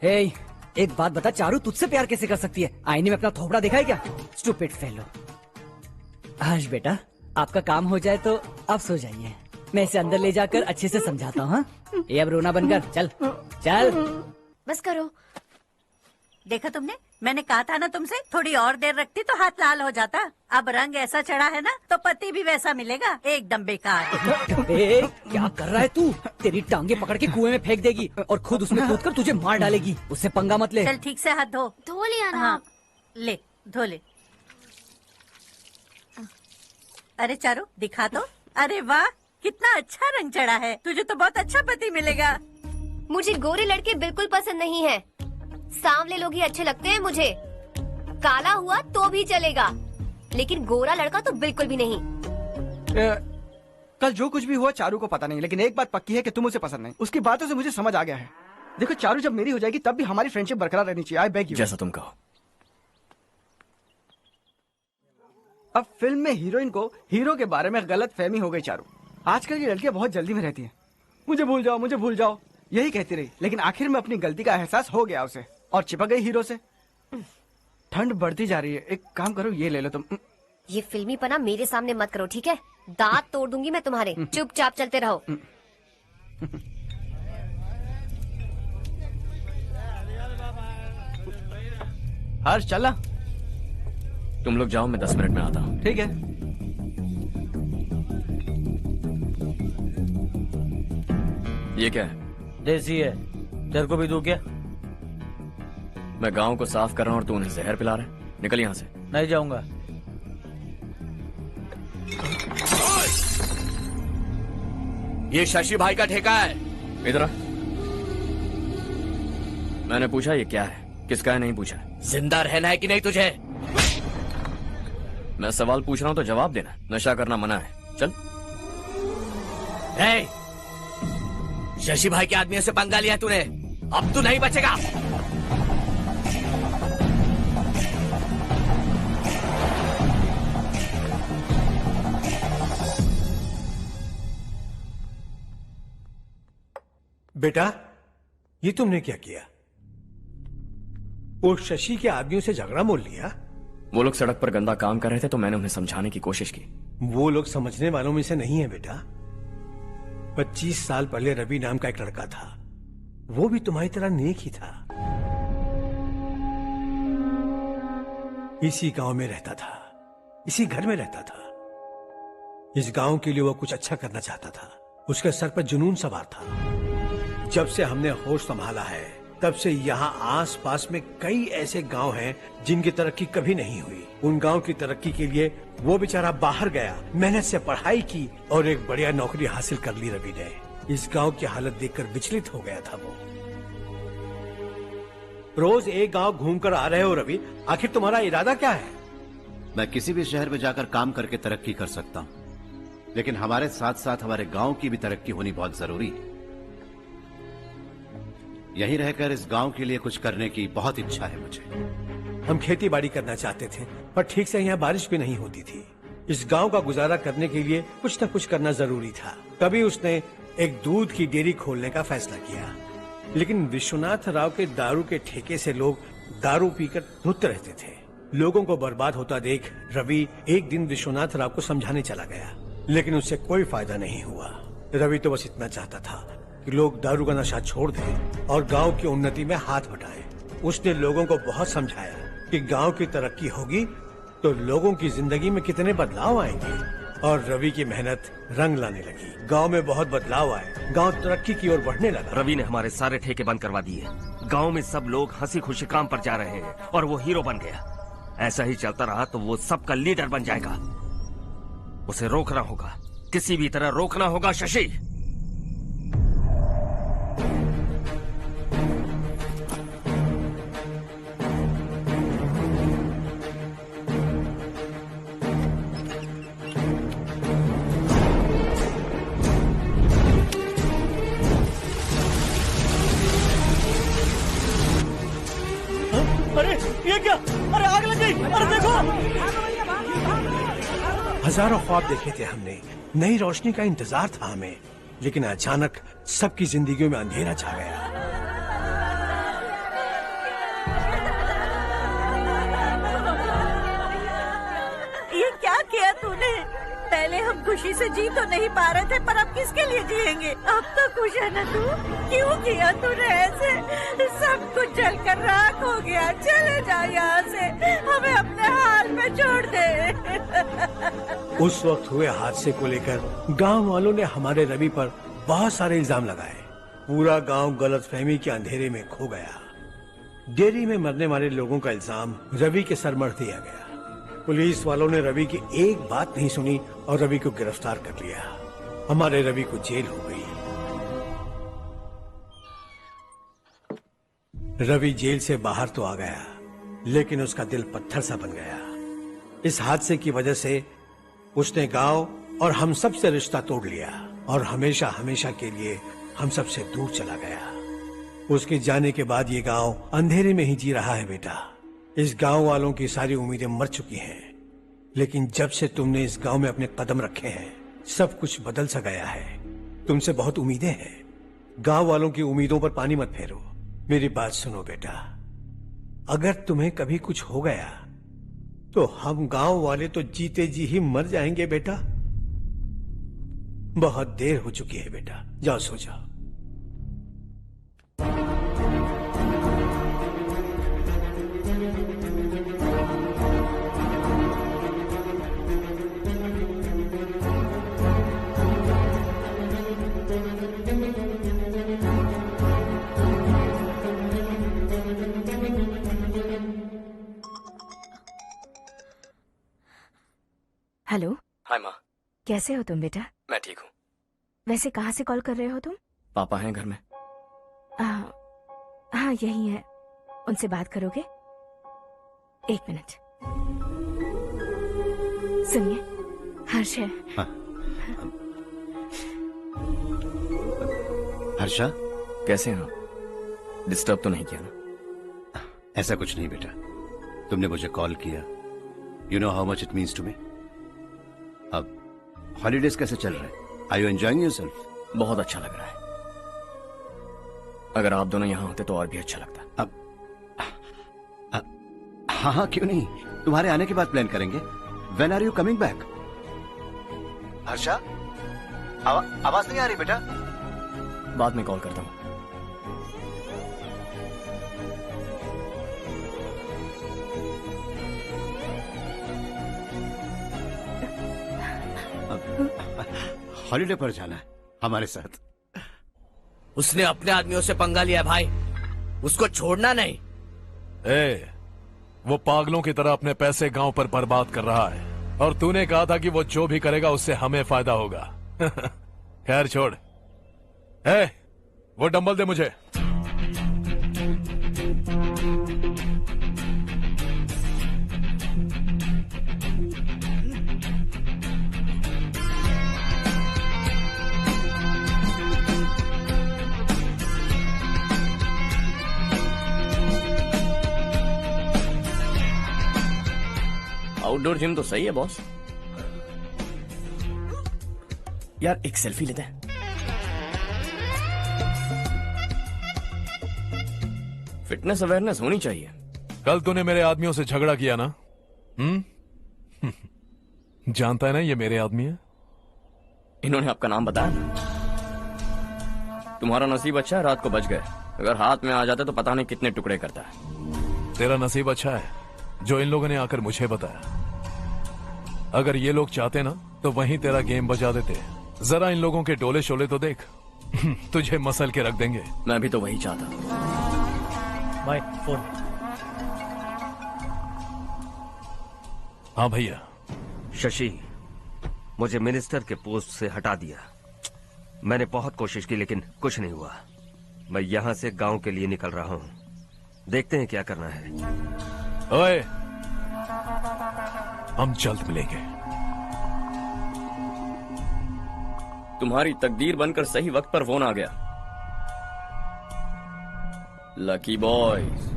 हे, एक बात बता, चारू तुझसे प्यार कैसे कर सकती है? आईने में अपना थोपड़ा देखा है क्या? Stupid fellow. हर्ष बेटा, आपका काम हो जाए तो आप सो जाइए। मैं इसे अंदर ले जाकर अच्छे से समझाता हूँ। ये अब रोना बंद कर। चल चल, बस करो। देखा तुमने, मैंने कहा था ना तुमसे, थोड़ी और देर रखती तो हाथ लाल हो जाता। अब रंग ऐसा चढ़ा है ना तो पति भी वैसा मिलेगा। एकदम बेकार। ए, क्या कर रहा है तू? तेरी टांगे पकड़ के कुएं में फेंक देगी और खुद उसमें कूदकर तुझे मार डालेगी। उससे पंगा मत ले। चल ठीक से हाथ धो। धो लिया ना। हाँ, ले धो ले। अरे चारू, दिखा तो। अरे वाह, कितना अच्छा रंग चढ़ा है। तुझे तो बहुत अच्छा पति मिलेगा। मुझे गोरे लड़के बिल्कुल पसंद नहीं है। सांवले लोग ही अच्छे लगते हैं मुझे। काला हुआ तो भी चलेगा, लेकिन गोरा लड़का तो बिल्कुल भी नहीं। कल जो कुछ भी हुआ चारू को पता नहीं, लेकिन एक बात पक्की है कि तुम उसे पसंद नहीं। उसकी बातों से मुझे समझ आ गया है। देखो चारू जब मेरी हो जाएगी तब भी हमारी फ्रेंडशिप बरकरार रहनी चाहिए। I beg you. जैसा तुम कहो। अब फिल्म में हीरोइन को हीरो के बारे में गलत फहमी हो गई चारू। आजकल की लड़कियां बहुत जल्दी में रहती हैं। मुझे भूल जाओ, मुझे भूल जाओ, यही कहती रही। लेकिन आखिर में अपनी गलती का एहसास हो गया उसे और चिपक गई हीरो से। ठंड बढ़ती जा रही है, एक काम करो, ये ले लो तुम। ये फिल्मी पना मेरे सामने मत करो, ठीक है? दांत तोड़ दूंगी मैं तुम्हारे। चुपचाप चलते रहो। हर्ष चलना। तुम लोग जाओ, मैं 10 मिनट में आता हूँ। ठीक है। ये क्या है? देसी है। तेरे को भी दूं क्या? मैं गांव को साफ कर रहा हूँ और तू उन्हें जहर पिला रहा है। निकल यहाँ से। नहीं जाऊंगा। ये शशि भाई का ठेका है। इधर आ। मैंने पूछा ये क्या है, किसका है नहीं पूछा। जिंदा रहना है कि नहीं तुझे? मैं सवाल पूछ रहा हूं तो जवाब देना। नशा करना मना है। चल। हे, शशि भाई के आदमियों से पंगा लिया तूने, अब तू नहीं बचेगा। बेटा, ये तुमने क्या किया? वो शशि के आदमियों से झगड़ा मोल लिया? वो लोग सड़क पर गंदा काम कर रहे थे तो मैंने उन्हें समझाने की कोशिश की। वो लोग समझने वालों में से नहीं है बेटा। 25 साल पहले रवि नाम का एक लड़का था, वो भी तुम्हारी तरह नेक ही था। इसी गांव में रहता था, इसी घर में रहता था। इस गांव के लिए वो कुछ अच्छा करना चाहता था। उसके सर पर जुनून सवार था। जब से हमने होश संभाला है तब से यहाँ आस पास में कई ऐसे गांव हैं जिनकी तरक्की कभी नहीं हुई। उन गांव की तरक्की के लिए वो बेचारा बाहर गया, मेहनत से पढ़ाई की और एक बढ़िया नौकरी हासिल कर ली रवि ने। इस गांव की हालत देखकर विचलित हो गया था वो। रोज एक गांव घूमकर आ रहे हो रवि, आखिर तुम्हारा इरादा क्या है? मैं किसी भी शहर में जाकर काम करके तरक्की कर सकता हूँ, लेकिन हमारे साथ साथ हमारे गांव की भी तरक्की होनी बहुत जरूरी है। यहीं रहकर इस गांव के लिए कुछ करने की बहुत इच्छा है मुझे। हम खेती बाड़ी करना चाहते थे, पर ठीक से यहाँ बारिश भी नहीं होती थी। इस गांव का गुजारा करने के लिए कुछ न कुछ करना जरूरी था। तभी उसने एक दूध की डेयरी खोलने का फैसला किया, लेकिन विश्वनाथ राव के दारू के ठेके से लोग दारू पीकर धुत रहते थे। लोगों को बर्बाद होता देख रवि एक दिन विश्वनाथ राव को समझाने चला गया, लेकिन उससे कोई फायदा नहीं हुआ। रवि तो बस इतना चाहता था कि लोग दारू का नशा छोड़ दें और गांव की उन्नति में हाथ बटाएं। उसने लोगों को बहुत समझाया कि गांव की तरक्की होगी तो लोगों की जिंदगी में कितने बदलाव आएंगे, और रवि की मेहनत रंग लाने लगी। गांव में बहुत बदलाव आए, गांव तरक्की की ओर बढ़ने लगा। रवि ने हमारे सारे ठेके बंद करवा दिए। गांव में सब लोग हंसी खुशी काम पर जा रहे हैं और वो हीरो बन गया। ऐसा ही चलता रहा तो वो सबका लीडर बन जाएगा। उसे रोकना होगा, किसी भी तरह रोकना होगा शशि। अरे ये क्या? अरे आग लग गई! अरे देखो! हजारों ख्वाब देखे थे हमने, नई रोशनी का इंतजार था हमें, लेकिन अचानक सबकी जिंदगियों में अंधेरा छा गया। ये क्या किया तूने? पहले हम खुशी से जी तो नहीं पा रहे थे, पर अब किसके लिए जिएंगे? अब तो खुश है ना तू? क्यों किया तूने ऐसे? सब कुछ जलकर राख हो गया। चले जा यहाँ से, हमें अपने हाल में छोड़ दे। उस वक्त हुए हादसे को लेकर गांव वालों ने हमारे रवि पर बहुत सारे इल्जाम लगाए। पूरा गांव गलतफहमी के अंधेरे में खो गया। डेयरी में मरने वाले लोगों का इल्जाम रवि के सर मढ़ दिया गया। पुलिस वालों ने रवि की एक बात नहीं सुनी और रवि को गिरफ्तार कर लिया। हमारे रवि को जेल हो गई। रवि जेल से बाहर तो आ गया, लेकिन उसका दिल पत्थर सा बन गया। इस हादसे की वजह से उसने गांव और हम सब से रिश्ता तोड़ लिया और हमेशा हमेशा के लिए हम सब से दूर चला गया। उसके जाने के बाद ये गांव अंधेरे में ही जी रहा है बेटा। इस गांव वालों की सारी उम्मीदें मर चुकी हैं, लेकिन जब से तुमने इस गांव में अपने कदम रखे हैं सब कुछ बदल सा गया है। तुमसे बहुत उम्मीदें हैं। गांव वालों की उम्मीदों पर पानी मत फेरो। मेरी बात सुनो बेटा, अगर तुम्हें कभी कुछ हो गया तो हम गांव वाले तो जीते जी ही मर जाएंगे बेटा। बहुत देर हो चुकी है बेटा, जाओ सो जाओ। हेलो। हाय माँ। कैसे हो तुम बेटा? मैं ठीक हूँ। वैसे कहाँ से कॉल कर रहे हो तुम? पापा हैं घर में। हाँ यही है। उनसे बात करोगे? एक मिनट सुनिए, हर्ष है। हाँ। हर्षा कैसे हैं आप? डिस्टर्ब तो नहीं किया ना? ऐसा कुछ नहीं बेटा, तुमने मुझे कॉल किया। You know how much it means to me. अब हॉलीडेज कैसे चल रहे हैं? Are you enjoying yourself? बहुत अच्छा लग रहा है। अगर आप दोनों यहाँ होते तो और भी अच्छा लगता। अब हाँ हाँ क्यों नहीं, तुम्हारे आने के बाद प्लान करेंगे। When are you coming back? Harsha आवाज नहीं आ रही बेटा। बाद में कॉल करता हूँ। हॉलीडे पर जाना है हमारे साथ। उसने अपने आदमियों से पंगा लिया भाई, उसको छोड़ना नहीं। वो पागलों की तरह अपने पैसे गांव पर बर्बाद कर रहा है, और तूने कहा था कि वो जो भी करेगा उससे हमें फायदा होगा। खैर छोड़। वो डंबल दे मुझे। आउटडोर जिम तो सही है बॉस। यार एक सेल्फी लेते हैं। फिटनेस अवेयरनेस होनी चाहिए। कल तूने मेरे आदमियों से झगड़ा किया ना? जानता है ना ये मेरे आदमी है। इन्होंने आपका नाम बताया? तुम्हारा नसीब अच्छा है रात को बच गए, अगर हाथ में आ जाते तो पता नहीं कितने टुकड़े करता है। तेरा नसीब अच्छा है जो इन लोगों ने आकर मुझे बताया। अगर ये लोग चाहते ना तो वहीं तेरा गेम बजा देते। जरा इन लोगों के डोले शोले तो देख। तुझे मसल के रख देंगे। मैं भी तो वही चाहता। Bye phone. हाँ भैया। शशि, मुझे मिनिस्टर के पोस्ट से हटा दिया। मैंने बहुत कोशिश की लेकिन कुछ नहीं हुआ। मैं यहाँ से गांव के लिए निकल रहा हूँ, देखते हैं क्या करना है। ओए, हम जल्द मिलेंगे। तुम्हारी तकदीर बनकर सही वक्त पर फोन आ गया। Lucky boys.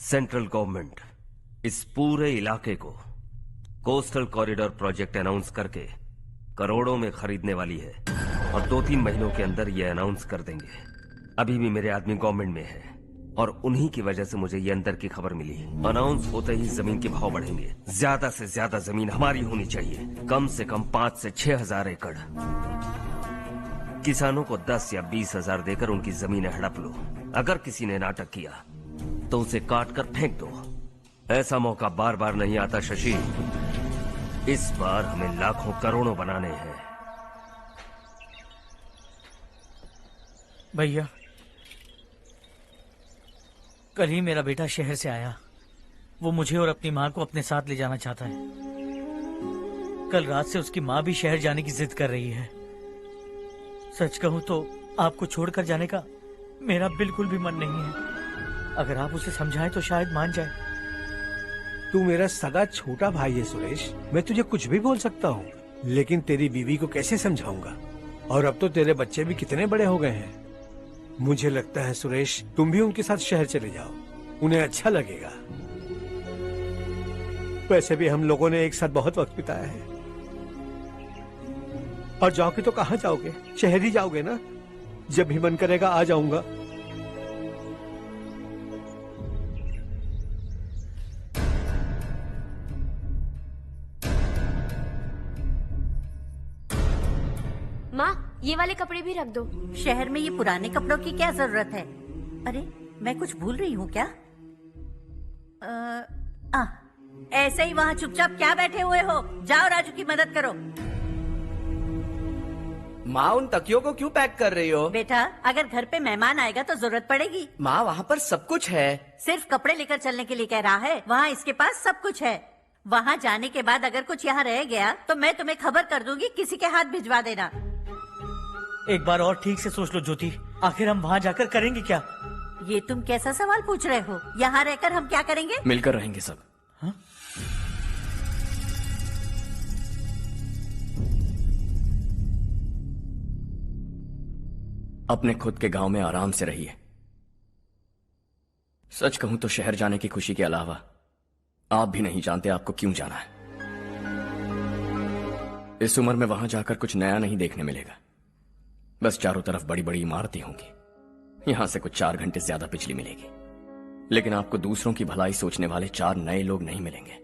सेंट्रल गवर्नमेंट इस पूरे इलाके को कोस्टल कॉरिडोर प्रोजेक्ट अनाउंस करके करोड़ों में खरीदने वाली है, और 2-3 महीनों के अंदर ये अनाउंस कर देंगे। अभी भी मेरे आदमी गवर्नमेंट में है और उन्हीं की वजह से मुझे ये अंदर की खबर मिली। अनाउंस होते ही जमीन के भाव बढ़ेंगे। ज्यादा से ज्यादा जमीन हमारी होनी चाहिए, कम से कम 5 से 6 हजार एकड़। किसानों को 10 या 20 हजार देकर उनकी जमीनें हड़प लो। अगर किसी ने नाटक किया तो उसे काट कर फेंक दो। ऐसा मौका बार बार नहीं आता शशि। इस बार हमें लाखों करोड़ों बनाने हैं। भैया, कल ही मेरा बेटा शहर से आया। वो मुझे और अपनी माँ को अपने साथ ले जाना चाहता है। कल रात से उसकी माँ भी शहर जाने की जिद कर रही है। सच कहूँ तो आपको छोड़कर जाने का मेरा बिल्कुल भी मन नहीं है। अगर आप उसे समझाएं तो शायद मान जाए। तू मेरा सगा छोटा भाई है सुरेश, मैं तुझे कुछ भी बोल सकता हूँ, लेकिन तेरी बीवी को कैसे समझाऊंगा? और अब तो तेरे बच्चे भी कितने बड़े हो गए हैं। मुझे लगता है सुरेश, तुम भी उनके साथ शहर चले जाओ, उन्हें अच्छा लगेगा। वैसे भी हम लोगों ने एक साथ बहुत वक्त बिताया है। और जाओगे तो कहाँ जाओगे? शहर ही जाओगे ना? जब भी मन करेगा आ जाऊंगा। माँ, ये वाले कपड़े भी रख दो। शहर में ये पुराने कपड़ों की क्या जरूरत है? अरे, मैं कुछ भूल रही हूँ क्या? ऐसे ही वहाँ चुपचाप क्या बैठे हुए हो? जाओ राजू की मदद करो। माँ, उन तकियों को क्यों पैक कर रही हो? बेटा, अगर घर पे मेहमान आएगा तो जरूरत पड़ेगी। माँ, वहाँ पर सब कुछ है। सिर्फ कपड़े लेकर चलने के लिए कह रहा है? वहाँ इसके पास सब कुछ है। वहाँ जाने के बाद अगर कुछ यहाँ रह गया तो मैं तुम्हें खबर कर दूंगी, किसी के हाथ भिजवा देना। एक बार और ठीक से सोच लो ज्योति, आखिर हम वहाँ जाकर करेंगे क्या? ये तुम कैसा सवाल पूछ रहे हो? यहाँ रहकर हम क्या करेंगे? मिलकर रहेंगे सब। हाँ? अपने खुद के गांव में आराम से रहिए। सच कहूं तो शहर जाने की खुशी के अलावा आप भी नहीं जानते आपको क्यों जाना है। इस उम्र में वहां जाकर कुछ नया नहीं देखने मिलेगा। बस चारों तरफ बड़ी बड़ी इमारतें होंगी। यहां से कुछ 4 घंटे ज्यादा बिजली मिलेगी, लेकिन आपको दूसरों की भलाई सोचने वाले 4 नए लोग नहीं मिलेंगे।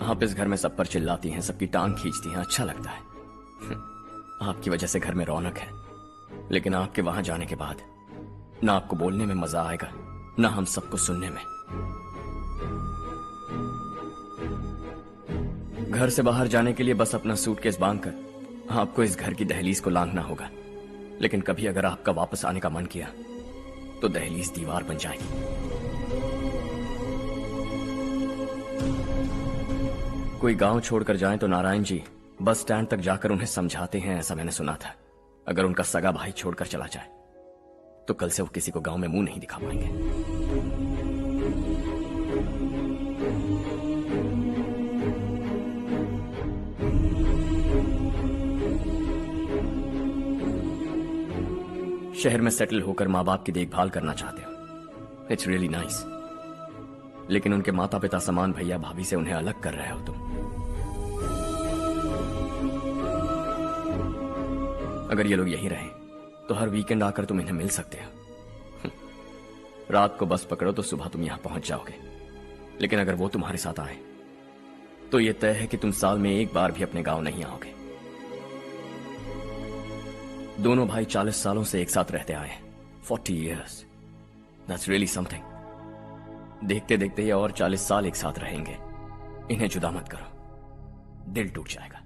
आप इस घर में सब पर चिल्लाती हैं, सबकी टांग खींचती हैं, अच्छा लगता है। आपकी वजह से घर में रौनक है, लेकिन आपके वहां जाने के बाद ना आपको बोलने में मजा आएगा, ना हम सबको सुनने में। घर से बाहर जाने के लिए बस अपना सूटकेस बांधकर आपको इस घर की दहलीज को लांघना होगा, लेकिन कभी अगर आपका वापस आने का मन किया तो दहलीज दीवार बन जाएगी। कोई गांव छोड़कर जाएं तो नारायण जी बस स्टैंड तक जाकर उन्हें समझाते हैं, ऐसा मैंने सुना था। अगर उनका सगा भाई छोड़कर चला जाए तो कल से वो किसी को गांव में मुंह नहीं दिखा पाएंगे। शहर में सेटल होकर माँ बाप की देखभाल करना चाहते हो, इट्स रियली नाइस, लेकिन उनके माता पिता समान भैया भाभी से उन्हें अलग कर रहे हो तुम। अगर ये लोग यहीं रहें तो हर वीकेंड आकर तुम इन्हें मिल सकते हो। रात को बस पकड़ो तो सुबह तुम यहां पहुंच जाओगे, लेकिन अगर वो तुम्हारे साथ आए तो ये तय है कि तुम साल में एक बार भी अपने गांव नहीं आओगे। दोनों भाई 40 सालों से एक साथ रहते आए हैं, 40 years, that's really something। देखते देखते ये और 40 साल एक साथ रहेंगे। इन्हें जुदा मत करो, दिल टूट जाएगा।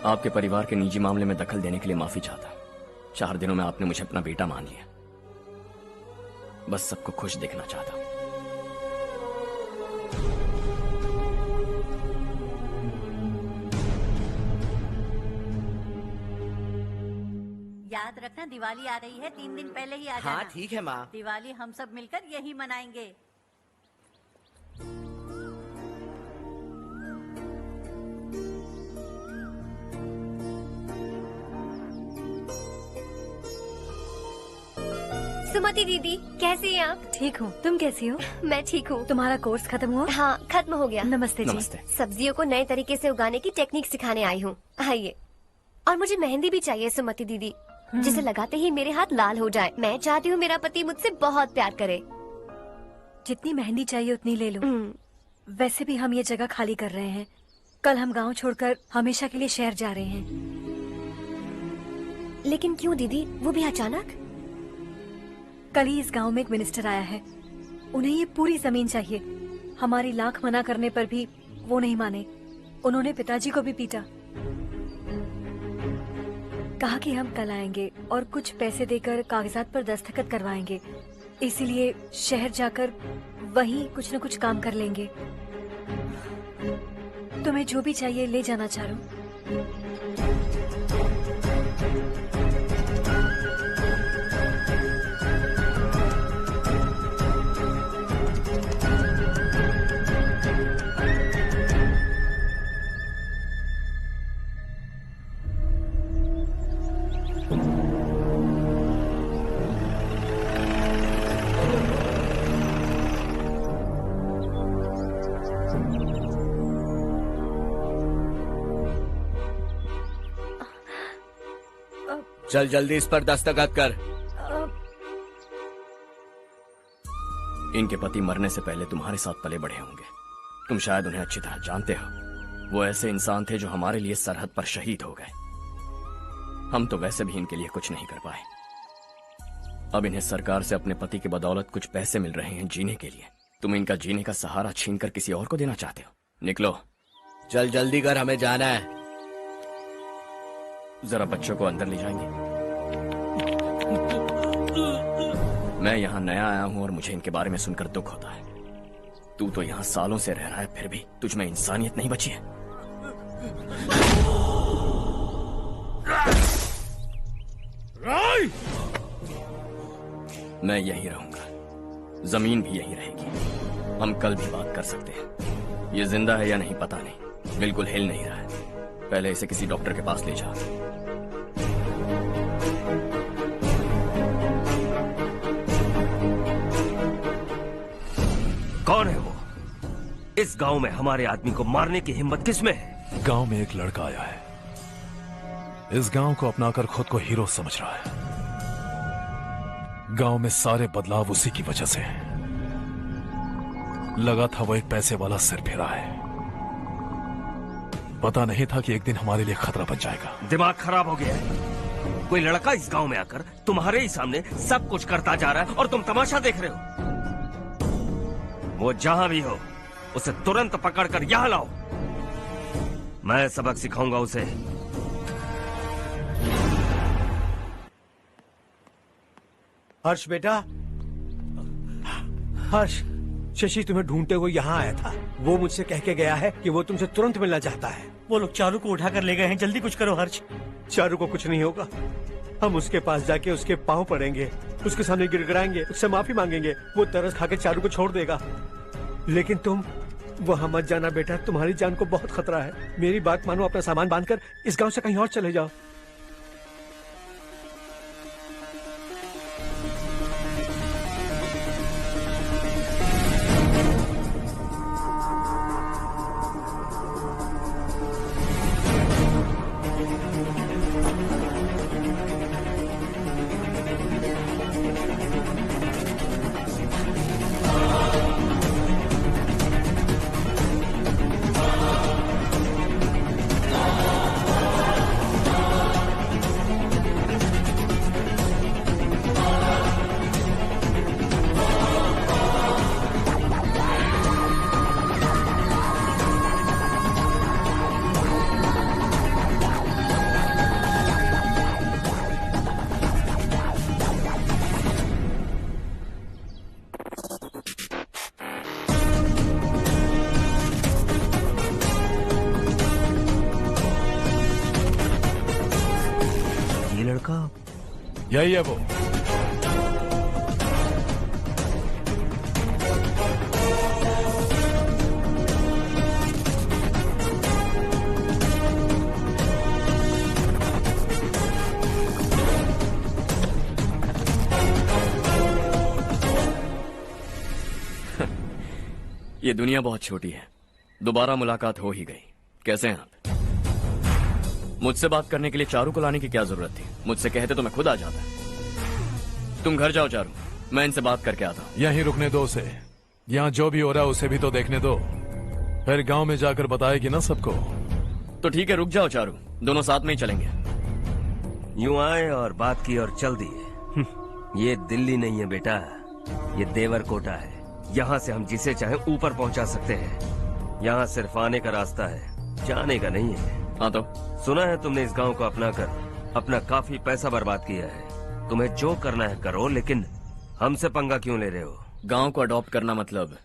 आपके परिवार के निजी मामले में दखल देने के लिए माफी चाहता हूं। 4 दिनों में आपने मुझे अपना बेटा मान लिया, बस सबको खुश देखना चाहता हूं। याद रखना दिवाली आ रही है, 3 दिन पहले ही आ जाना। हाँ ठीक है माँ। दिवाली हम सब मिलकर यही मनाएंगे। सुमति दीदी कैसी हैं आप? ठीक हूँ, तुम कैसी हो? मैं ठीक हूँ। तुम्हारा कोर्स खत्म हुआ? हाँ खत्म हो गया। नमस्ते जी। नमस्ते। सब्जियों को नए तरीके से उगाने की टेक्निक सिखाने आई हूँ। आइए। और मुझे मेहंदी भी चाहिए सुमति दीदी, जिसे लगाते ही मेरे हाथ लाल हो जाए। मैं चाहती हूँ मेरा पति मुझसे बहुत प्यार करे। जितनी मेहंदी चाहिए उतनी ले लो। वैसे भी हम ये जगह खाली कर रहे हैं, कल हम गांव छोड़कर हमेशा के लिए शहर जा रहे हैं। लेकिन क्यों दीदी, वो भी अचानक? कल ही इस गांव में एक मिनिस्टर आया है, उन्हें ये पूरी जमीन चाहिए। हमारी लाख मना करने पर भी वो नहीं माने। उन्होंने पिताजी को भी पीटा। कहा कि हम कल आएंगे और कुछ पैसे देकर कागजात पर दस्तखत करवाएंगे। इसीलिए शहर जाकर वहीं कुछ न कुछ काम कर लेंगे। तुम्हें जो भी चाहिए ले जाना चारू। चल जल्दी इस पर दस्तखत कर। इनके पति मरने से पहले तुम्हारे साथ पले बढ़े होंगे, तुम शायद उन्हें अच्छी तरह जानते हो। वो ऐसे इंसान थे जो हमारे लिए सरहद पर शहीद हो गए। हम तो वैसे भी इनके लिए कुछ नहीं कर पाए। अब इन्हें सरकार से अपने पति की बदौलत कुछ पैसे मिल रहे हैं जीने के लिए। तुम इनका जीने का सहारा छीनकर किसी और को देना चाहते हो? निकलो। चल जल्दी कर, हमें जाना है। जरा बच्चों को अंदर ले जाएंगे? मैं यहाँ नया आया हूँ और मुझे इनके बारे में सुनकर दुख होता है। तू तो यहाँ सालों से रह रहा है, फिर भी तुझ में इंसानियत नहीं बची है। मैं यहीं रहूंगा, जमीन भी यहीं रहेगी। हम कल भी बात कर सकते हैं। ये जिंदा है या नहीं पता नहीं, बिल्कुल हिल नहीं रहा है। पहले इसे किसी डॉक्टर के पास ले जा। कौन है वो? इस गांव में हमारे आदमी को मारने की हिम्मत किसमें है? गांव में एक लड़का आया है, इस गांव को अपनाकर खुद को हीरो समझ रहा है। गांव में सारे बदलाव उसी की वजह से हैं। लगा था वो एक पैसे वाला सिरफिरा है, पता नहीं था कि एक दिन हमारे लिए खतरा बन जाएगा। दिमाग खराब हो गया है। कोई लड़का इस गांव में आकर तुम्हारे ही सामने सब कुछ करता जा रहा है और तुम तमाशा देख रहे हो। वो जहां भी हो उसे तुरंत पकड़कर यहां लाओ। मैं सबक सिखाऊंगा उसे। हर्ष बेटा, हर्ष, शशि तुम्हें ढूंढते हुए यहाँ आया था। वो मुझसे कह के गया है कि वो तुमसे तुरंत मिलना चाहता है। वो लोग चारू को उठाकर ले गए हैं, जल्दी कुछ करो हर्ष। चारू को कुछ नहीं होगा। हम उसके पास जाके उसके पांव पड़ेंगे, उसके सामने गिड़गिड़ाएंगे, उससे माफी मांगेंगे। वो तरस खा के चारू को छोड़ देगा। लेकिन तुम वहां मत जाना बेटा, तुम्हारी जान को बहुत खतरा है। मेरी बात मानो, अपना सामान बांधकर इस गांव से कहीं और चले जाओ। यही है वो। ये दुनिया बहुत छोटी है। दोबारा मुलाकात हो ही गई। कैसे हैं आप? मुझसे बात करने के लिए चारू को लाने की क्या जरूरत थी? मुझसे कहते तो मैं खुद आ जाता। तुम घर जाओ चारू, मैं इनसे बात करके आता हूँ। यहीं रुकने दो उसे। यहाँ जो भी हो रहा है उसे भी तो देखने दो, फिर गांव में जाकर बताएगी ना सबको। तो ठीक है, रुक जाओ चारू, दोनों साथ में ही चलेंगे। यूं आए और बात की और चल दिए। ये दिल्ली नहीं है बेटा, ये देवरकोटा है। यहाँ से हम जिसे चाहे ऊपर पहुँचा सकते हैं। यहाँ सिर्फ आने का रास्ता है, जाने का नहीं है। हाँ तो सुना है तुमने इस गांव को अपना कर अपना काफी पैसा बर्बाद किया है। तुम्हें जो करना है करो, लेकिन हमसे पंगा क्यों ले रहे हो? गांव को अडॉप्ट करना मतलब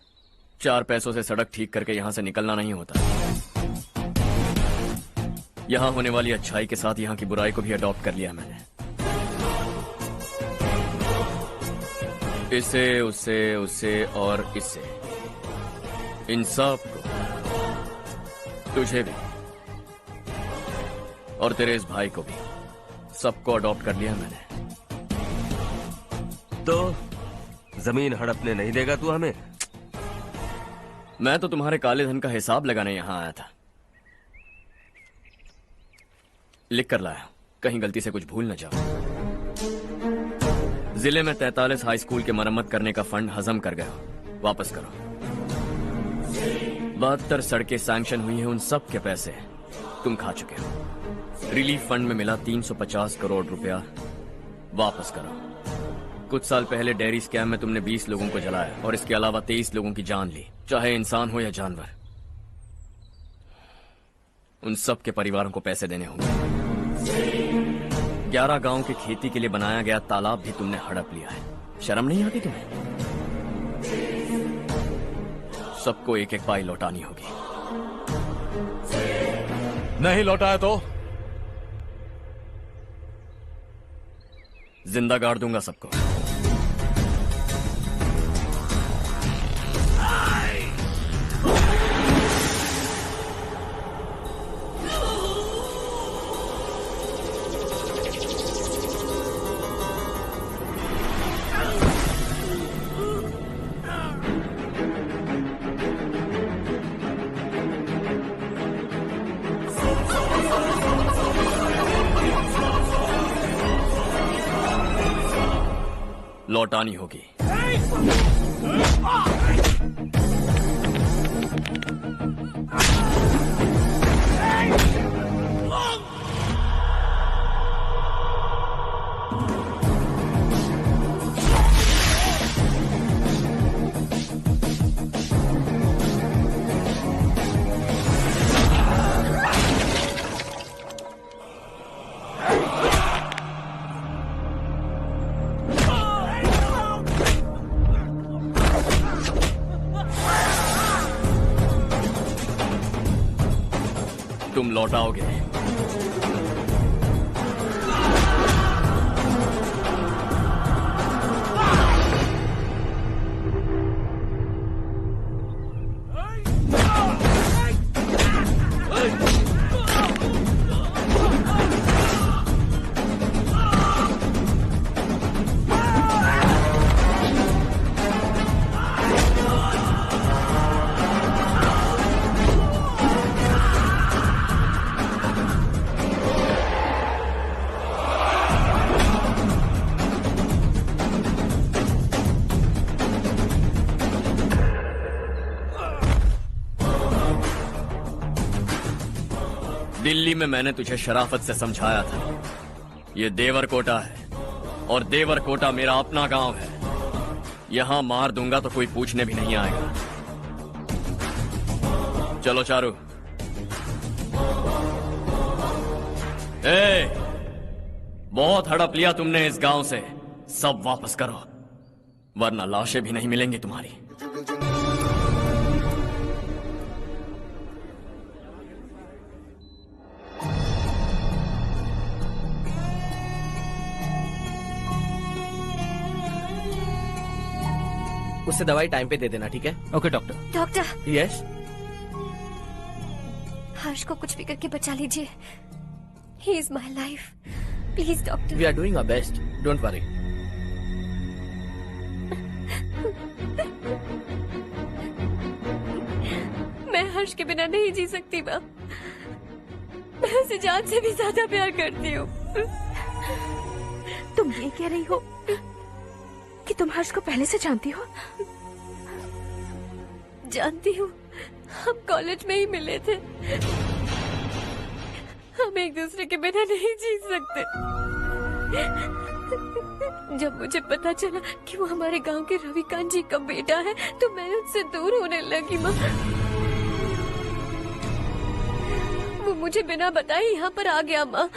4 पैसों से सड़क ठीक करके यहाँ से निकलना नहीं होता। यहाँ होने वाली अच्छाई के साथ यहाँ की बुराई को भी अडॉप्ट कर लिया मैंने। इससे, उससे, उससे और इससे, इन सब को, तुझे भी और तेरे इस भाई को भी, सबको अडॉप्ट कर लिया मैंने। तो जमीन हड़पने नहीं देगा तू हमें? मैं तो तुम्हारे काले धन का हिसाब लगाने यहाँ आया था। लिख कर लाया, कहीं गलती से कुछ भूल न जाओ। जिले में 43 हाई स्कूल के मरम्मत करने का फंड हजम कर गया, वापस करो। 72 सड़कें सैंक्शन हुई हैं, उन सब के पैसे तुम खा चुके हो। रिलीफ फंड में मिला 350 करोड़ रुपया, वापस करो। कुछ साल पहले डेयरी स्कैम में तुमने 20 लोगों को जलाया और इसके अलावा 23 लोगों की जान ली, चाहे इंसान हो या जानवर। उन सब के परिवारों को पैसे देने होंगे। 11 गांव की खेती के लिए बनाया गया तालाब भी तुमने हड़प लिया है। शर्म नहीं आती तुम्हें? सबको एक एक पाई लौटानी होगी। नहीं लौटाया तो जिंदा गाड़ दूंगा सबको। लौटानी होगी। तुम लौटाओगे। दिल्ली में मैंने तुझे शराफत से समझाया था, ये देवरकोटा है और देवरकोटा मेरा अपना गांव है। यहां मार दूंगा तो कोई पूछने भी नहीं आएगा। चलो चारू। बहुत हड़प लिया तुमने इस गांव से, सब वापस करो वरना लाशें भी नहीं मिलेंगी तुम्हारी। उससे दवाई टाइम पे दे देना, ठीक है? Okay doctor. Doctor. Yes. Harsh को कुछ भी करके बचा लीजिए। He is my life, please doctor. We are doing our best, don't worry. मैं हर्ष के बिना नहीं जी सकती माँ। मैं उसे जान से भी ज्यादा प्यार करती हूँ। तुम ये कह रही हो कि तुम हर्ष को पहले से जानती हो? जानती हूँ, हम कॉलेज में ही मिले थे। हम एक दूसरे के बिना नहीं जी सकते। जब मुझे पता चला कि वो हमारे गांव के रविकांत जी का बेटा है तो मैं उनसे दूर होने लगी माँ। वो मुझे बिना बताए यहाँ पर आ गया माँ।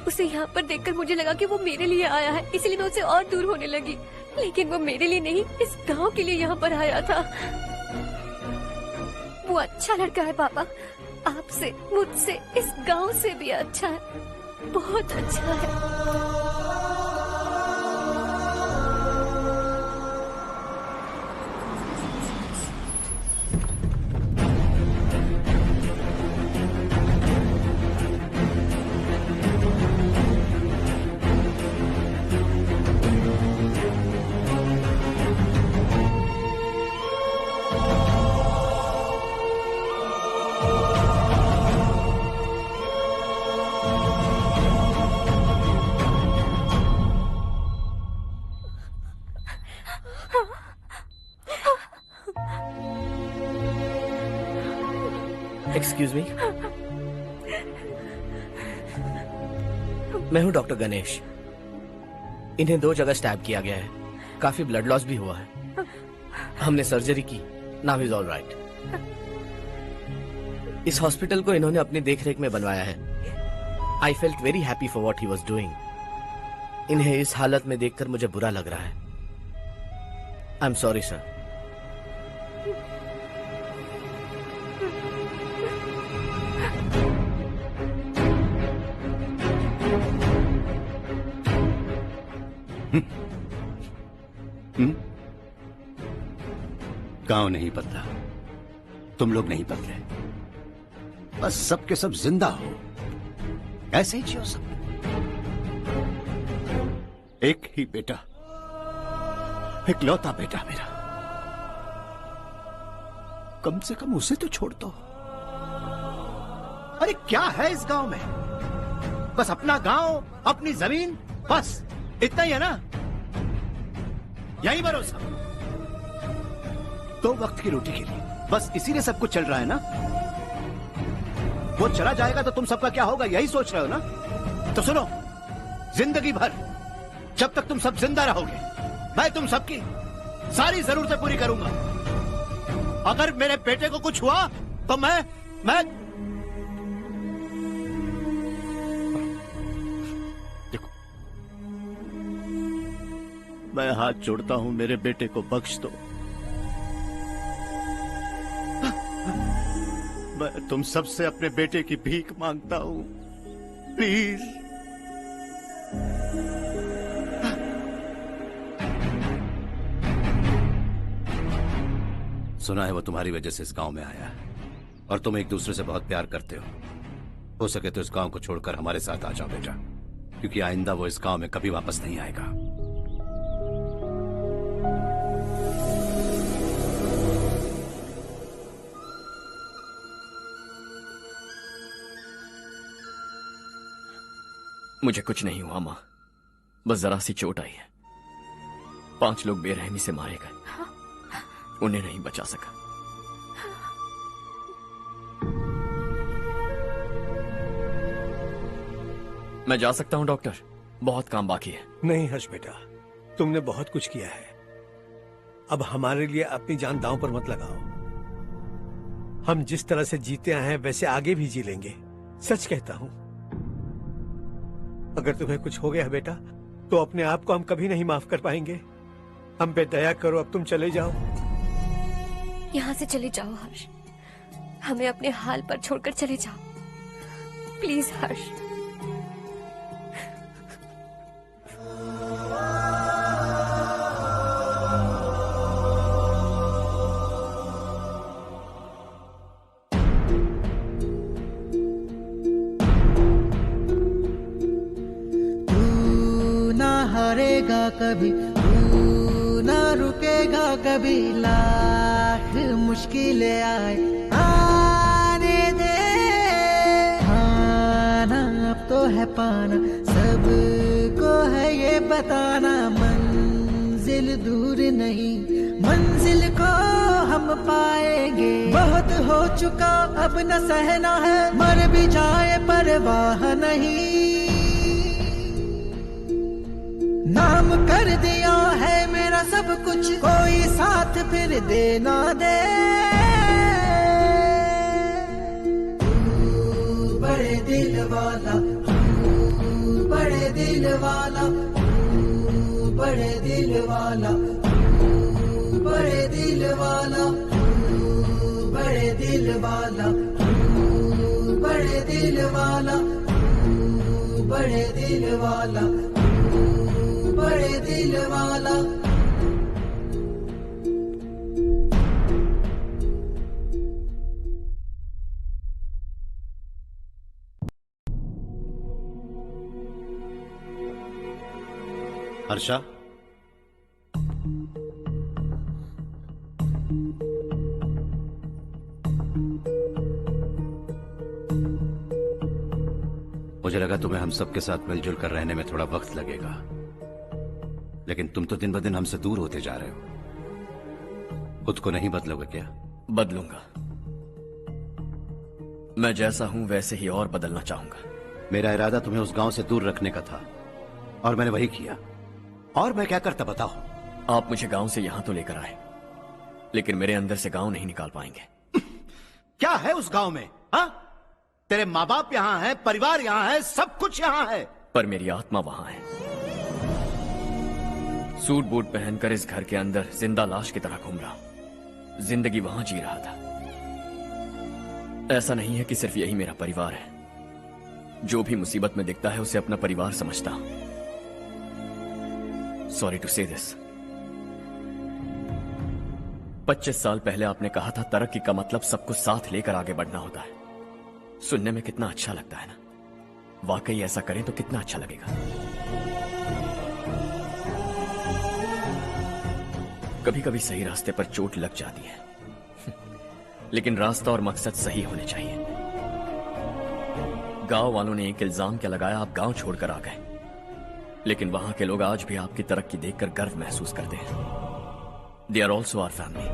उसे यहाँ पर देखकर मुझे लगा कि वो मेरे लिए आया है, इसलिए मैं उससे और दूर होने लगी। लेकिन वो मेरे लिए नहीं, इस गांव के लिए यहाँ पर आया था। वो अच्छा लड़का है पापा, आपसे, मुझसे, इस गांव से भी अच्छा है, बहुत अच्छा है। एक्सक्यूज मी, मैं हूं डॉक्टर गणेश। इन्हें 2 जगह स्टैब किया गया है, काफी ब्लड लॉस भी हुआ है। हमने सर्जरी की, नाउ इज ऑल राइट। इस हॉस्पिटल को इन्होंने अपनी देखरेख में बनवाया है। I felt very happy for what he was doing. इन्हें इस हालत में देखकर मुझे बुरा लग रहा है। I am sorry sir. गांव नहीं बदला, तुम लोग नहीं बदले, बस सबके सब जिंदा हो, ऐसे ही जियो सब। एक ही बेटा, इकलौता बेटा मेरा, कम से कम उसे तो छोड़ दो। अरे क्या है इस गांव में? बस अपना गांव, अपनी जमीन, बस इतना ही है ना? यही भरोसा 2 वक्त की रोटी के लिए, बस इसीलिए सब कुछ चल रहा है ना? वो चला जाएगा तो तुम सबका क्या होगा, यही सोच रहे हो ना? तो सुनो, जिंदगी भर जब तक तुम सब जिंदा रहोगे, मैं तुम सबकी सारी जरूरतें पूरी करूंगा। अगर मेरे बेटे को कुछ हुआ तो मैं देखो, मैं हाथ जोड़ता हूं, मेरे बेटे को बख्श दो। मैं तुम सबसे अपने बेटे की भीख मांगता हूं, प्लीज। सुना है वो तुम्हारी वजह से इस गांव में आया है और तुम एक दूसरे से बहुत प्यार करते हो सके तो इस गांव को छोड़कर हमारे साथ आ जाओ बेटा, क्योंकि आइंदा वो इस गांव में कभी वापस नहीं आएगा। मुझे कुछ नहीं हुआ माँ, बस जरा सी चोट आई है। 5 लोग बेरहमी से मारे गए, उन्हें नहीं बचा सका। मैं जा सकता हूं डॉक्टर, बहुत काम बाकी है। नहीं हर्ष बेटा, तुमने बहुत कुछ किया है, अब हमारे लिए अपनी जान दांव पर मत लगाओ। हम जिस तरह से जीते आए हैं वैसे आगे भी जी लेंगे, सच कहता हूं। अगर तुम्हें कुछ हो गया बेटा तो अपने आप को हम कभी नहीं माफ कर पाएंगे। हम पे दया करो, अब तुम चले जाओ। यहाँ से चले जाओ हर्ष, हमें अपने हाल पर छोड़कर चले जाओ, प्लीज हर्ष। हारेगा कभी, तू ना रुकेगा कभी, लाख मुश्किलें आए आने दे। खाना अब तो है पाना, सबको है ये बताना, मंजिल दूर नहीं, मंजिल को हम पाएंगे। बहुत हो चुका अब न सहना है, मर भी जाए परवाह नहीं। नाम कर दिया है मेरा सब कुछ, कोई साथ फिर देना दे। तू बड़े दिल वाला, तू बड़े दिल वाला, तू बड़े दिल वाला, तू बड़े दिल वाला, तू बड़े दिल वाला, तू बड़े दिल वाला, तू बड़े दिल वाला, बड़े दिल वाला। हर्षा, मुझे लगा तुम्हें हम सबके साथ मिलजुल कर रहने में थोड़ा वक्त लगेगा, लेकिन तुम तो दिन ब दिन हमसे दूर होते जा रहे हो। खुद को नहीं बदलोगे क्या? बदलूंगा, मैं जैसा हूं वैसे ही और बदलना चाहूंगा। मेरा इरादा तुम्हें उस गांव से दूर रखने का था और मैंने वही किया। और मैं क्या करता बताओ? आप मुझे गांव से यहां तो लेकर आए, लेकिन मेरे अंदर से गांव नहीं निकाल पाएंगे। क्या है उस गांव में? हाँ, तेरे माँ बाप यहाँ है, परिवार यहाँ है, सब कुछ यहाँ है, पर मेरी आत्मा वहां है। सूट बूट पहनकर इस घर के अंदर जिंदा लाश की तरह घूम रहा, जिंदगी वहां जी रहा था। ऐसा नहीं है कि सिर्फ यही मेरा परिवार है, जो भी मुसीबत में दिखता है उसे अपना परिवार समझता हूं। सॉरी टू से दिस। 25 साल पहले आपने कहा था तरक्की का मतलब सबको साथ लेकर आगे बढ़ना होता है। सुनने में कितना अच्छा लगता है ना? वाकई ऐसा करें तो कितना अच्छा लगेगा। कभी कभी सही रास्ते पर चोट लग जाती है, लेकिन रास्ता और मकसद सही होने चाहिए। गांव वालों ने एक इल्जाम क्या लगाया, आप गांव छोड़कर आ गए। लेकिन वहां के लोग आज भी आपकी तरक्की देखकर गर्व महसूस करते हैं। They are also our family.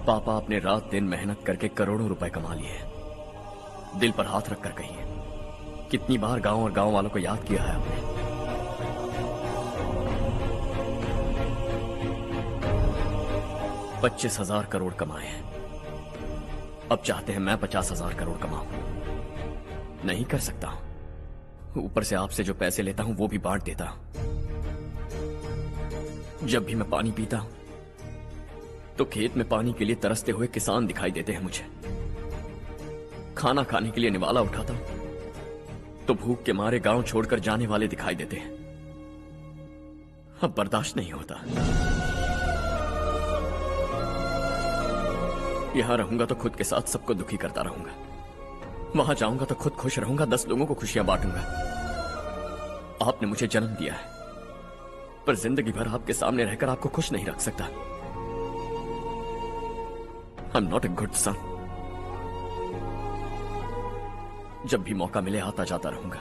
पापा अपने रात दिन मेहनत करके करोड़ों रुपए कमा लिए। दिल पर हाथ रखकर कहिए, कितनी बार गांव और गांव वालों को याद किया है आपने? $25,000 करोड़ कमाए हैं। अब चाहते हैं मैं 50,000 करोड़ कमाऊं। नहीं कर सकता हूं। ऊपर से आपसे जो पैसे लेता हूं वो भी बांट देता हूं। जब भी मैं पानी पीता हूं तो खेत में पानी के लिए तरसते हुए किसान दिखाई देते हैं मुझे। खाना खाने के लिए निवाला उठाता हूं तो भूख के मारे गांव छोड़कर जाने वाले दिखाई देते हैं। अब बर्दाश्त नहीं होता। यहां रहूंगा तो खुद के साथ सबको दुखी करता रहूंगा। वहां जाऊंगा तो खुद खुश रहूंगा, 10 लोगों को खुशियां बांटूंगा। आपने मुझे जन्म दिया है, पर जिंदगी भर आपके सामने रहकर आपको खुश नहीं रख सकता। I am not a good son. जब भी मौका मिले आता जाता रहूंगा।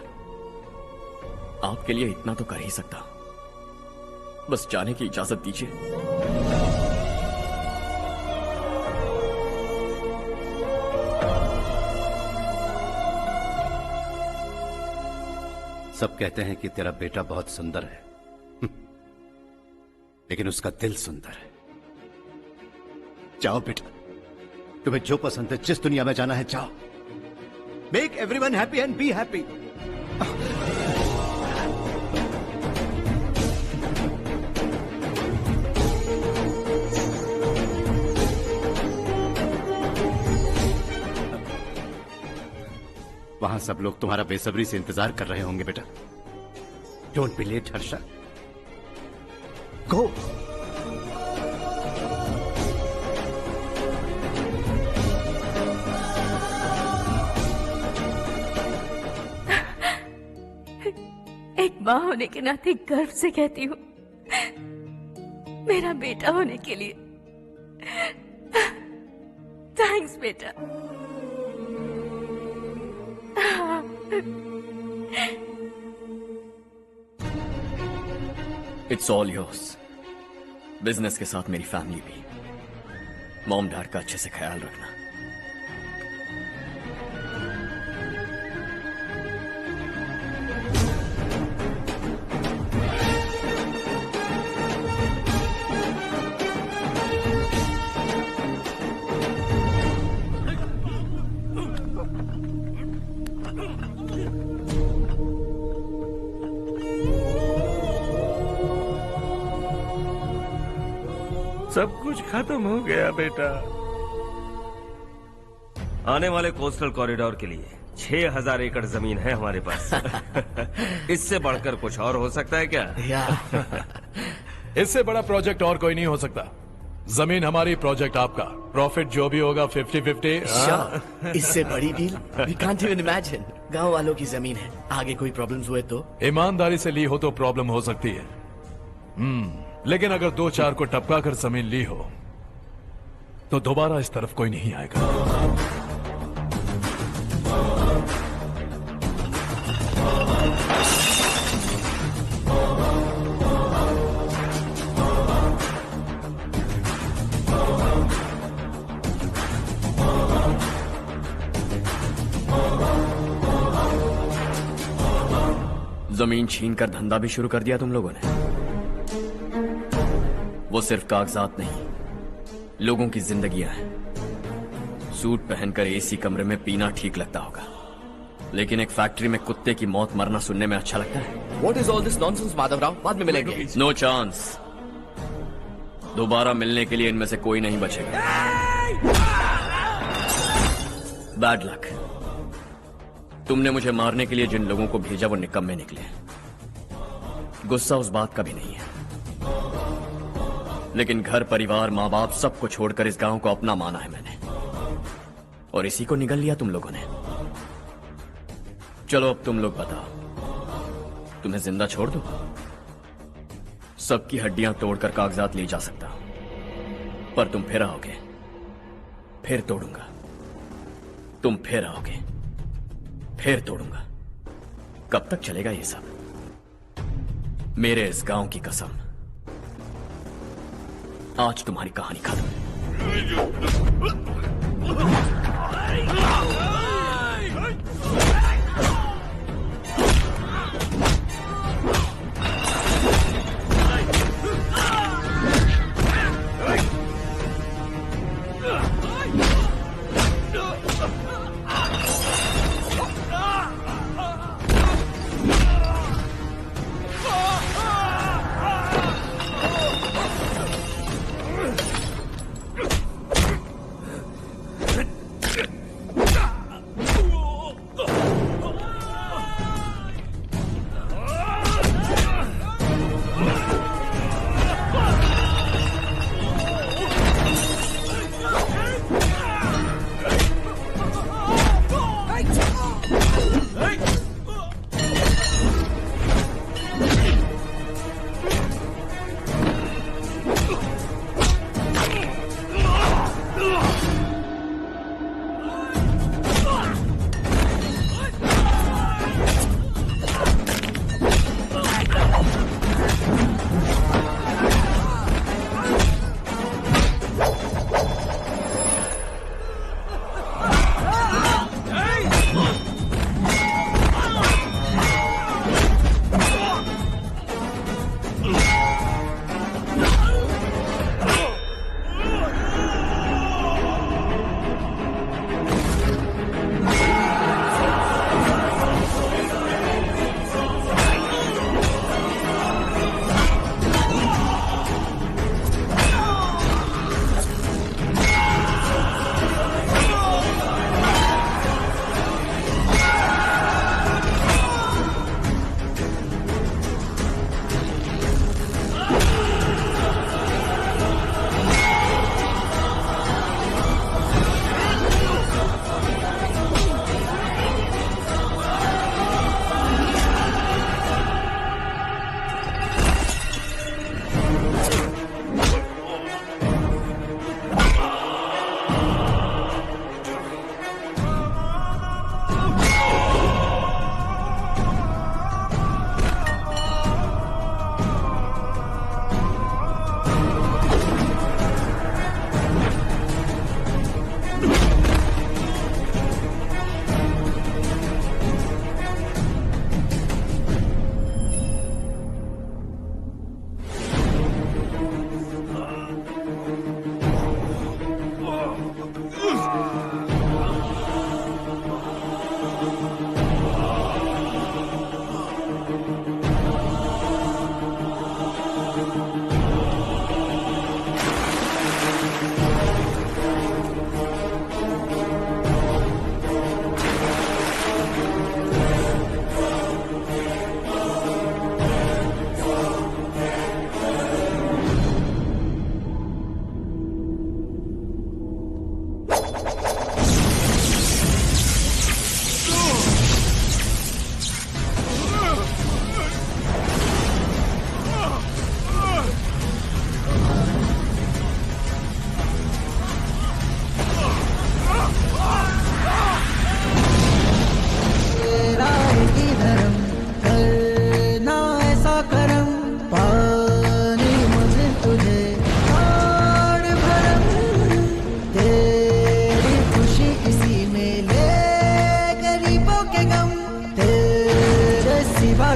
आपके लिए इतना तो कर ही सकता हूं, बस जाने की इजाजत दीजिए। सब कहते हैं कि तेरा बेटा बहुत सुंदर है, लेकिन उसका दिल सुंदर है। जाओ बेटा, तुम्हें जो पसंद है, जिस दुनिया में जाना है जाओ। Make everyone happy and be happy. वहां सब लोग तुम्हारा बेसब्री से इंतजार कर रहे होंगे बेटा। डोंट बी लेट हर्षा, गो। एक माँ होने के नाते गर्व से कहती हूँ, मेरा बेटा होने के लिए थैंक्स बेटा। It's all yours. बिजनेस के साथ मेरी फैमिली भी। मॉम डैड का अच्छे से ख्याल रखना। सब कुछ खत्म हो गया बेटा। आने वाले कोस्टल कॉरिडोर के लिए 6,000 एकड़ जमीन है हमारे पास। इससे बढ़कर कुछ और हो सकता है क्या? इससे बड़ा प्रोजेक्ट और कोई नहीं हो सकता। जमीन हमारी, प्रोजेक्ट आपका। प्रॉफिट जो भी होगा 50-50। इससे बड़ी deal we can't even imagine. गांव वालों की जमीन है, आगे कोई प्रॉब्लम्स हुए तो? ईमानदारी से ली हो तो प्रॉब्लम हो सकती है, लेकिन अगर 2-4 को टपका कर जमीन ली हो तो दोबारा इस तरफ कोई नहीं आएगा। जमीन छीनकर धंधा भी शुरू कर दिया तुम लोगों ने। वो सिर्फ कागजात नहीं, लोगों की जिंदगियां हैं। सूट पहनकर एसी कमरे में पीना ठीक लगता होगा, लेकिन एक फैक्ट्री में कुत्ते की मौत मरना सुनने में अच्छा लगता है। What is all this nonsense, Madhavrao? बाद में मिलेंगे। No chance. दोबारा मिलने के लिए इनमें से कोई नहीं बचेगा। Bad luck. तुमने मुझे मारने के लिए जिन लोगों को भेजा वो निकम्मे निकले। गुस्सा उस बात का भी नहीं है, लेकिन घर परिवार माँ बाप सबको छोड़कर इस गांव को अपना माना है मैंने, और इसी को निगल लिया तुम लोगों ने। चलो अब तुम लोग बताओ, तुम्हें जिंदा छोड़ दूं? सबकी हड्डियां तोड़कर कागजात ले जा सकता हूं, पर तुम फिर आओगे, फिर तोड़ूंगा। तुम फिर आओगे, फिर तोड़ूंगा। कब तक चलेगा ये सब? मेरे इस गांव की कसम, आज तुम्हारी कहानी खत्म।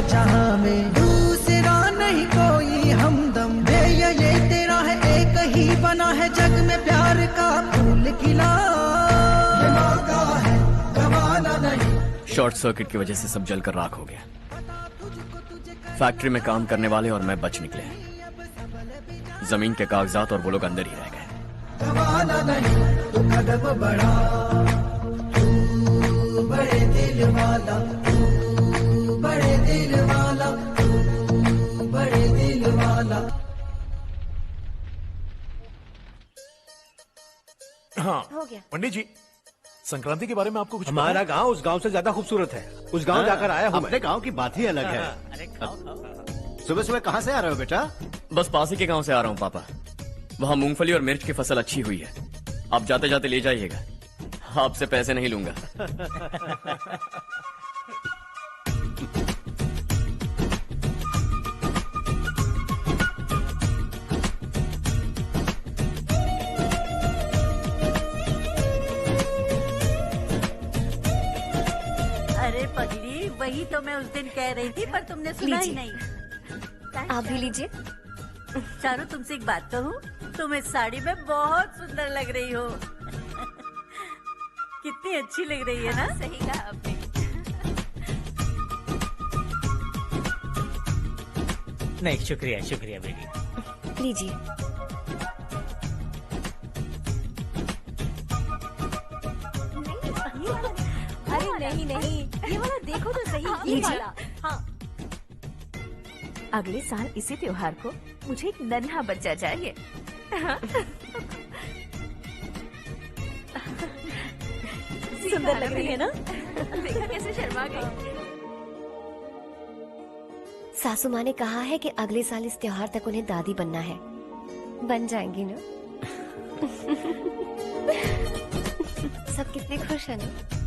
जहां में दूसरा नहीं कोई हमदम है, ये तेरा है, एक ही बना है जग में प्यार का फूल खिला, ये मौका है गवाना नहीं। शॉर्ट सर्किट की वजह से सब जलकर राख हो गया। फैक्ट्री में काम करने वाले और मैं बच निकले। जमीन के कागजात और वो लोग अंदर ही रह गए। गवाना नहीं तू कदम बढ़ा, तू बड़े दिल वाला, तू बड़े दिल वाला, तू बड़े दिल वाला। हाँ हो गया। पंडित जी, संक्रांति के बारे में आपको कुछ हमारा गांव उस गांव से ज्यादा खूबसूरत है। उस गांव जाकर आया हूँ। अपने गांव की बात ही अलग है। सुबह सुबह कहाँ से आ रहे हो बेटा? बस पास ही के गांव से आ रहा हूँ पापा। वहाँ मूंगफली और मिर्च की फसल अच्छी हुई है, आप जाते जाते ले जाइएगा। आपसे पैसे नहीं लूंगा। यही तो मैं उस दिन कह रही थी, पर तुमने सुना ही लीजिए। नहीं। आप भी लीजिए। चारू, तुमसे एक बात कहूँ, तुम इस साड़ी में बहुत सुंदर लग रही हो। कितनी अच्छी लग रही है ना? सही कहा आपने। नहीं, शुक्रिया शुक्रिया बेटी। लीजिए। अरे नहीं नहीं, ये वाला देखो तो सही, ये लीजिए। वाला। हाँ। अगले साल इसी त्योहार को मुझे एक नन्हा बच्चा चाहिए। सुंदर लग रही है ना? देखा कैसे शर्मा गई। सासू माँ ने कहा है कि अगले साल इस त्योहार तक उन्हें दादी बनना है। बन जाएंगी ना? सब कितने खुश है ना?